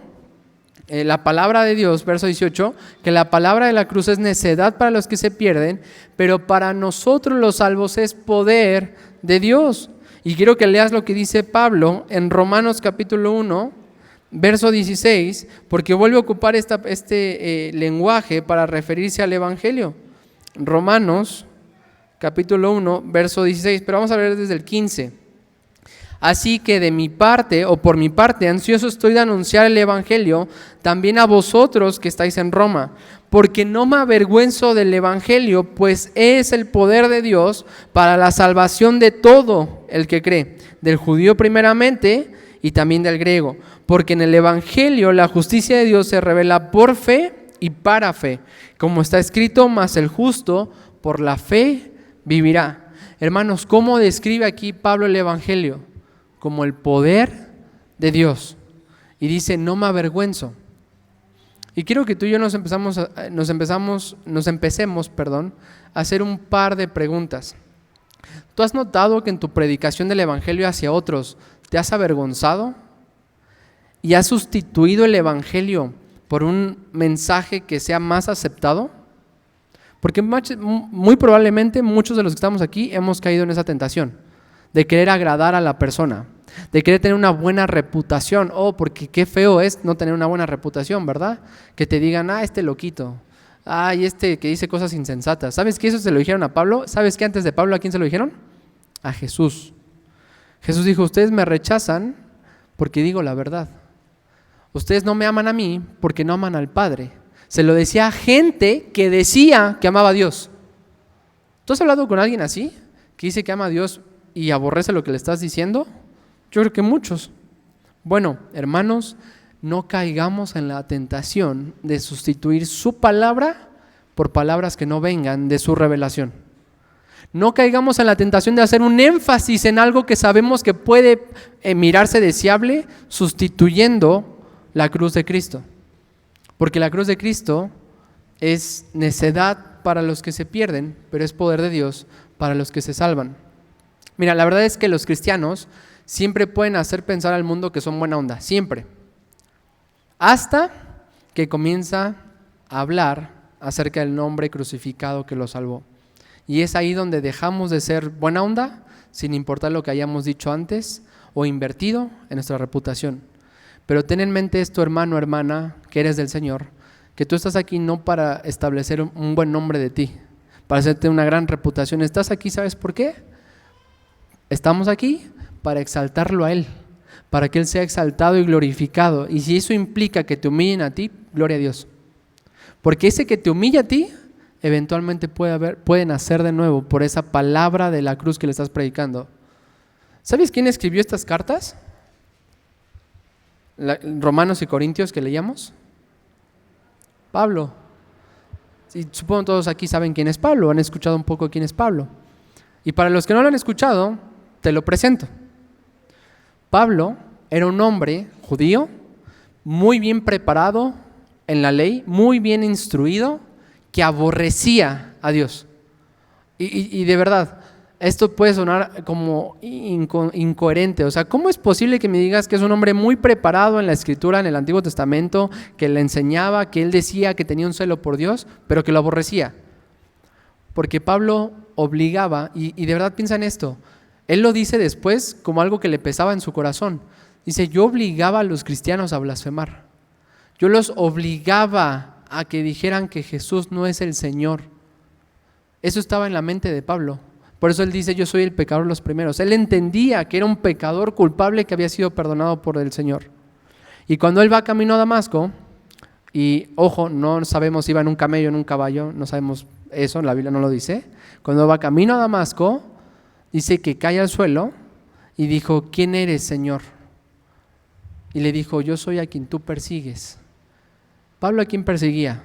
la palabra de Dios, verso 18, que la palabra de la cruz es necedad para los que se pierden, pero para nosotros los salvos es poder de Dios. Y quiero que leas lo que dice Pablo en Romanos capítulo 1, verso 16, porque vuelve a ocupar este lenguaje para referirse al Evangelio. Romanos capítulo 1, verso 16, pero vamos a ver desde el 15. Así que de mi parte, o por mi parte, ansioso estoy de anunciar el Evangelio también a vosotros que estáis en Roma, porque no me avergüenzo del Evangelio, pues es el poder de Dios para la salvación de todo el que cree, del judío primeramente y también del griego, porque en el Evangelio la justicia de Dios se revela por fe y para fe, como está escrito, mas el justo por la fe vivirá. Hermanos, ¿cómo describe aquí Pablo el Evangelio? Como el poder de Dios. Y dice, no me avergüenzo. Y quiero que tú y yo nos empecemos a hacer un par de preguntas. ¿Tú has notado que en tu predicación del Evangelio hacia otros te has avergonzado? ¿Y has sustituido el Evangelio por un mensaje que sea más aceptado? Porque muy probablemente muchos de los que estamos aquí hemos caído en esa tentación de querer agradar a la persona, de querer tener una buena reputación. Porque qué feo es no tener una buena reputación, ¿verdad? Que te digan, este loquito, y este que dice cosas insensatas. ¿Sabes qué? Eso se lo dijeron a Pablo. ¿Sabes qué? Antes de Pablo, ¿a quién se lo dijeron? A Jesús. Jesús dijo, ustedes me rechazan porque digo la verdad. Ustedes no me aman a mí porque no aman al Padre. Se lo decía a gente que decía que amaba a Dios. ¿Tú has hablado con alguien así? Que dice que ama a Dios y aborrece lo que le estás diciendo. Yo creo que muchos. Bueno, hermanos, no caigamos en la tentación de sustituir su palabra por palabras que no vengan de su revelación. No caigamos en la tentación de hacer un énfasis en algo que sabemos que puede mirarse deseable, sustituyendo la cruz de Cristo. Porque la cruz de Cristo es necedad para los que se pierden, pero es poder de Dios para los que se salvan. Mira, la verdad es que los cristianos siempre pueden hacer pensar al mundo que son buena onda, siempre. Hasta que comienza a hablar acerca del nombre crucificado que lo salvó. Y es ahí donde dejamos de ser buena onda, sin importar lo que hayamos dicho antes o invertido en nuestra reputación. Pero ten en mente esto, hermano, hermana, que eres del Señor, que tú estás aquí no para establecer un buen nombre de ti, para hacerte una gran reputación. Estás aquí, ¿sabes por qué? Estamos aquí para exaltarlo a Él, para que Él sea exaltado y glorificado. Y si eso implica que te humillen a ti, gloria a Dios. Porque ese que te humilla a ti, eventualmente puede nacer de nuevo por esa palabra de la cruz que le estás predicando. ¿Sabes quién escribió estas cartas? Romanos y Corintios que leíamos. Pablo. Y supongo todos aquí saben quién es Pablo, han escuchado un poco quién es Pablo. Y para los que no lo han escuchado, te lo presento. Pablo era un hombre judío, muy bien preparado en la ley, muy bien instruido, que aborrecía a Dios. Y de verdad, esto puede sonar como incoherente. O sea, ¿cómo es posible que me digas que es un hombre muy preparado en la Escritura, en el Antiguo Testamento, que le enseñaba, que él decía que tenía un celo por Dios, pero que lo aborrecía? Porque Pablo obligaba, y de verdad piensa en esto, él lo dice después como algo que le pesaba en su corazón. Dice, yo obligaba a los cristianos a blasfemar. Yo los obligaba a que dijeran que Jesús no es el Señor. Eso estaba en la mente de Pablo. Por eso él dice, yo soy el pecador de los primeros. Él entendía que era un pecador culpable que había sido perdonado por el Señor. Y cuando él va camino a Damasco, y ojo, no sabemos si iba en un camello o en un caballo, no sabemos eso, la Biblia no lo dice. Cuando va camino a Damasco, dice que cae al suelo y dijo, ¿quién eres, Señor? Y le dijo, yo soy a quien tú persigues. Pablo, ¿a quién perseguía?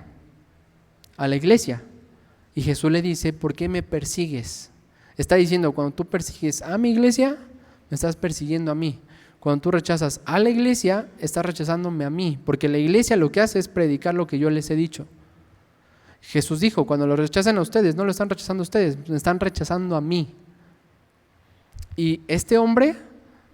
A la iglesia. Y Jesús le dice, ¿por qué me persigues? Está diciendo, cuando tú persigues a mi iglesia, me estás persiguiendo a mí. Cuando tú rechazas a la iglesia, estás rechazándome a mí, porque la iglesia lo que hace es predicar lo que yo les he dicho. Jesús dijo, cuando lo rechazan a ustedes, no lo están rechazando a ustedes, me están rechazando a mí. Y este hombre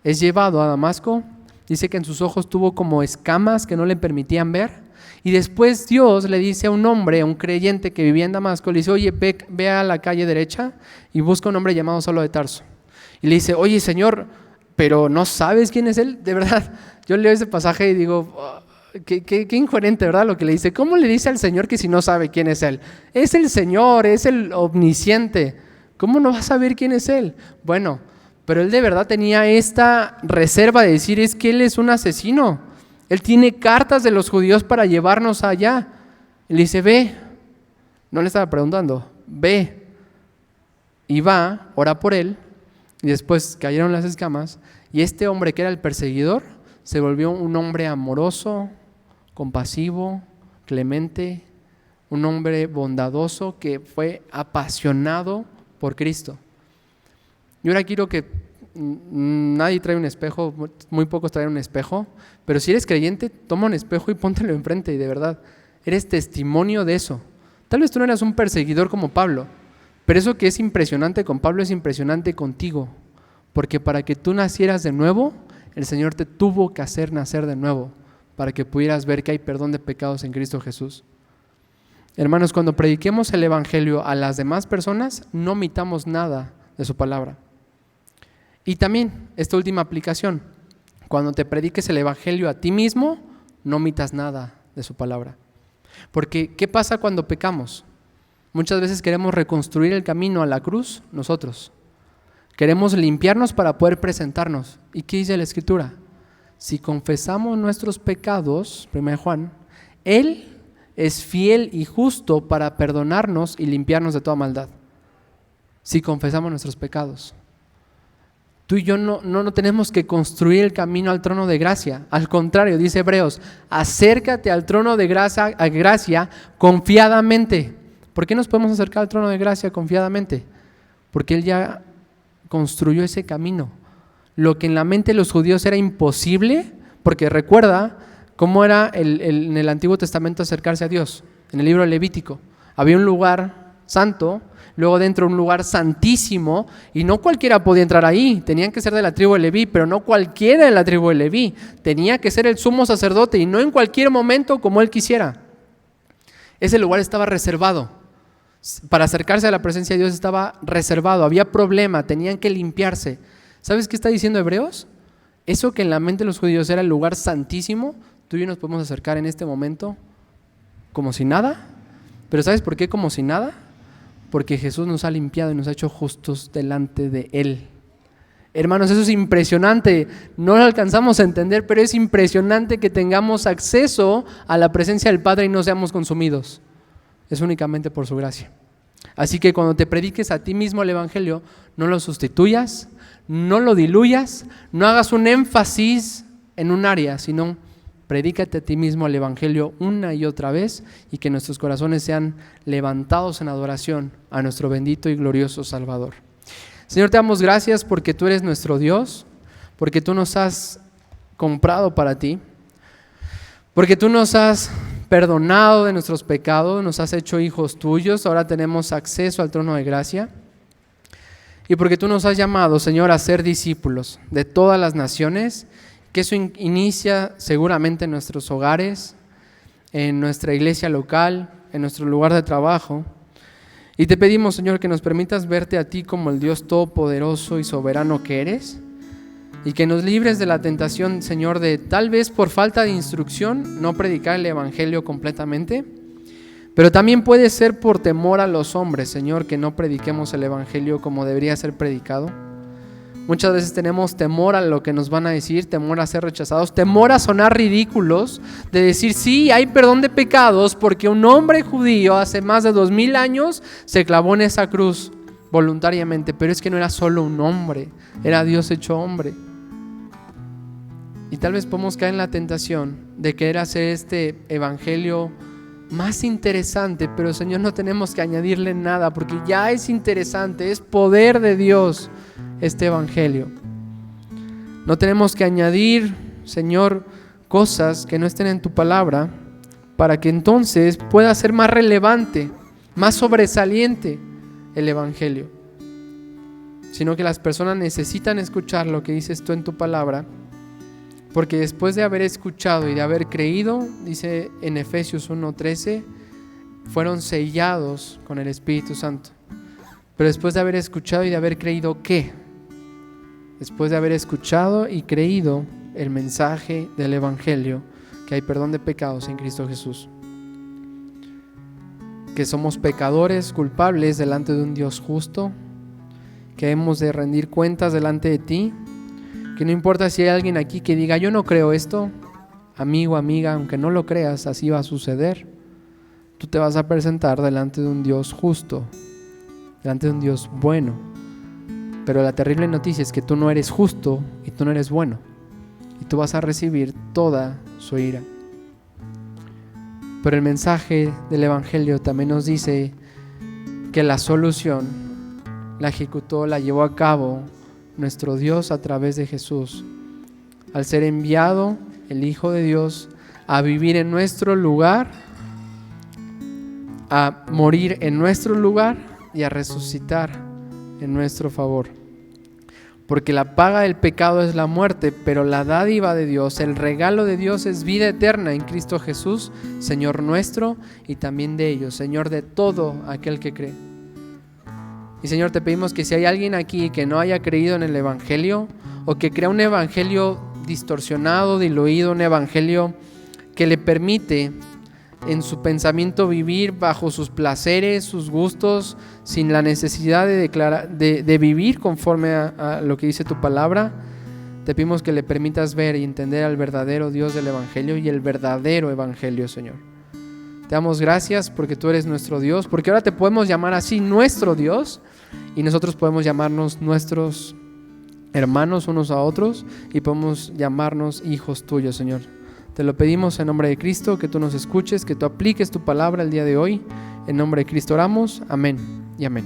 es llevado a Damasco, Dice que en sus ojos tuvo como escamas que no le permitían ver. Y después Dios le dice a un hombre, a un creyente que vivía en Damasco, le dice, oye, ve a la calle derecha y busca un hombre llamado Saulo de Tarso. Y le dice, oye, Señor, pero ¿no sabes quién es él? De verdad, yo leo ese pasaje y digo, qué incoherente, ¿verdad? Lo que le dice. ¿Cómo le dice al Señor que si no sabe quién es él? Es el Señor, es el omnisciente. ¿Cómo no va a saber quién es él? Bueno, pero él de verdad tenía esta reserva de decir, es que él es un asesino. Él tiene cartas de los judíos para llevarnos allá. Y le dice, ve. No le estaba preguntando, ve. Y va, ora por él. Y después cayeron las escamas. Y este hombre que era el perseguidor se volvió un hombre amoroso, compasivo, clemente, un hombre bondadoso que fue apasionado por Cristo. Y ahora quiero que nadie trae un espejo, muy pocos traen un espejo, pero si eres creyente, toma un espejo y póntelo enfrente y de verdad, eres testimonio de eso. Tal vez tú no eras un perseguidor como Pablo, pero eso que es impresionante con Pablo es impresionante contigo, porque para que tú nacieras de nuevo, el Señor te tuvo que hacer nacer de nuevo, para que pudieras ver que hay perdón de pecados en Cristo Jesús. Hermanos, cuando prediquemos el Evangelio a las demás personas, no omitamos nada de su palabra. Y también, esta última aplicación, cuando te prediques el Evangelio a ti mismo, no omitas nada de su palabra. Porque, ¿qué pasa cuando pecamos? Muchas veces queremos reconstruir el camino a la cruz nosotros. Queremos limpiarnos para poder presentarnos. ¿Y qué dice la Escritura? Si confesamos nuestros pecados, 1 Juan, Él es fiel y justo para perdonarnos y limpiarnos de toda maldad. Si confesamos nuestros pecados. Tú y yo no tenemos que construir el camino al trono de gracia. Al contrario, dice Hebreos, acércate al trono de gracia confiadamente. ¿Por qué nos podemos acercar al trono de gracia confiadamente? Porque Él ya construyó ese camino. Lo que en la mente de los judíos era imposible, porque recuerda cómo era en el Antiguo Testamento acercarse a Dios. En el libro de Levítico había un lugar santo, luego dentro un lugar santísimo, y no cualquiera podía entrar ahí. Tenían que ser de la tribu de Leví, pero no cualquiera de la tribu de Leví. Tenía que ser el sumo sacerdote, y no en cualquier momento como él quisiera. Ese lugar estaba reservado. Para acercarse a la presencia de Dios estaba reservado, había problema, tenían que limpiarse. ¿Sabes qué está diciendo Hebreos? Eso que en la mente de los judíos era el lugar santísimo, tú y yo nos podemos acercar en este momento como si nada. ¿Pero sabes por qué como si nada? Porque Jesús nos ha limpiado y nos ha hecho justos delante de Él. Hermanos, eso es impresionante. No lo alcanzamos a entender, pero es impresionante que tengamos acceso a la presencia del Padre y no seamos consumidos. Es únicamente por su gracia. Así que cuando te prediques a ti mismo el Evangelio, no lo sustituyas, no lo diluyas, no hagas un énfasis en un área, sino predícate a ti mismo el Evangelio una y otra vez y que nuestros corazones sean levantados en adoración a nuestro bendito y glorioso Salvador. Señor, te damos gracias porque tú eres nuestro Dios, porque tú nos has comprado para ti, porque tú nos has perdonado de nuestros pecados, nos has hecho hijos tuyos, ahora tenemos acceso al trono de gracia. Y porque tú nos has llamado, Señor, a ser discípulos de todas las naciones, que eso inicia seguramente en nuestros hogares, en nuestra iglesia local, en nuestro lugar de trabajo. Y te pedimos, Señor, que nos permitas verte a ti como el Dios todopoderoso y soberano que eres, y que nos libres de la tentación, Señor, de tal vez por falta de instrucción no predicar el Evangelio completamente, pero también puede ser por temor a los hombres, Señor, que no prediquemos el Evangelio como debería ser predicado. Muchas veces tenemos temor a lo que nos van a decir, temor a ser rechazados, temor a sonar ridículos, de decir sí, hay perdón de pecados porque un hombre judío hace más de 2000 años se clavó en esa cruz voluntariamente, pero es que no era solo un hombre, era Dios hecho hombre. Y tal vez podemos caer en la tentación de querer hacer este evangelio más interesante, pero Señor, no tenemos que añadirle nada porque ya es interesante, es poder de Dios este evangelio. No tenemos que añadir, Señor, cosas que no estén en tu palabra para que entonces pueda ser más relevante, más sobresaliente el evangelio, sino que las personas necesitan escuchar lo que dices tú en tu palabra Porque después de haber escuchado y de haber creído, dice en Efesios 1:13, fueron sellados con el Espíritu Santo. Pero después de haber escuchado y de haber creído, ¿qué? Después de haber escuchado y creído el mensaje del Evangelio, que hay perdón de pecados en Cristo Jesús, que somos pecadores culpables delante de un Dios justo, que hemos de rendir cuentas delante de ti, que no importa si hay alguien aquí que diga yo no creo esto, amigo, amiga, aunque no lo creas, así va a suceder. Tú te vas a presentar delante de un Dios justo, delante de un Dios bueno, pero la terrible noticia es que tú no eres justo y tú no eres bueno, y tú vas a recibir toda su ira. Pero el mensaje del Evangelio también nos dice que la solución la ejecutó, la llevó a cabo nuestro Dios a través de Jesús, al ser enviado el Hijo de Dios a vivir en nuestro lugar, a morir en nuestro lugar y a resucitar en nuestro favor. Porque la paga del pecado es la muerte, pero la dádiva de Dios, el regalo de Dios es vida eterna en Cristo Jesús, Señor nuestro y también de ellos, Señor de todo aquel que cree. Y Señor, te pedimos que si hay alguien aquí que no haya creído en el Evangelio o que crea un Evangelio distorsionado, diluido, un Evangelio que le permite en su pensamiento vivir bajo sus placeres, sus gustos, sin la necesidad de vivir conforme a lo que dice tu palabra, te pedimos que le permitas ver y entender al verdadero Dios del Evangelio y el verdadero Evangelio, Señor. Te damos gracias porque tú eres nuestro Dios, porque ahora te podemos llamar así nuestro Dios y nosotros podemos llamarnos nuestros hermanos unos a otros y podemos llamarnos hijos tuyos, Señor. Te lo pedimos en nombre de Cristo, que tú nos escuches, que tú apliques tu palabra el día de hoy. En nombre de Cristo oramos. Amén y amén.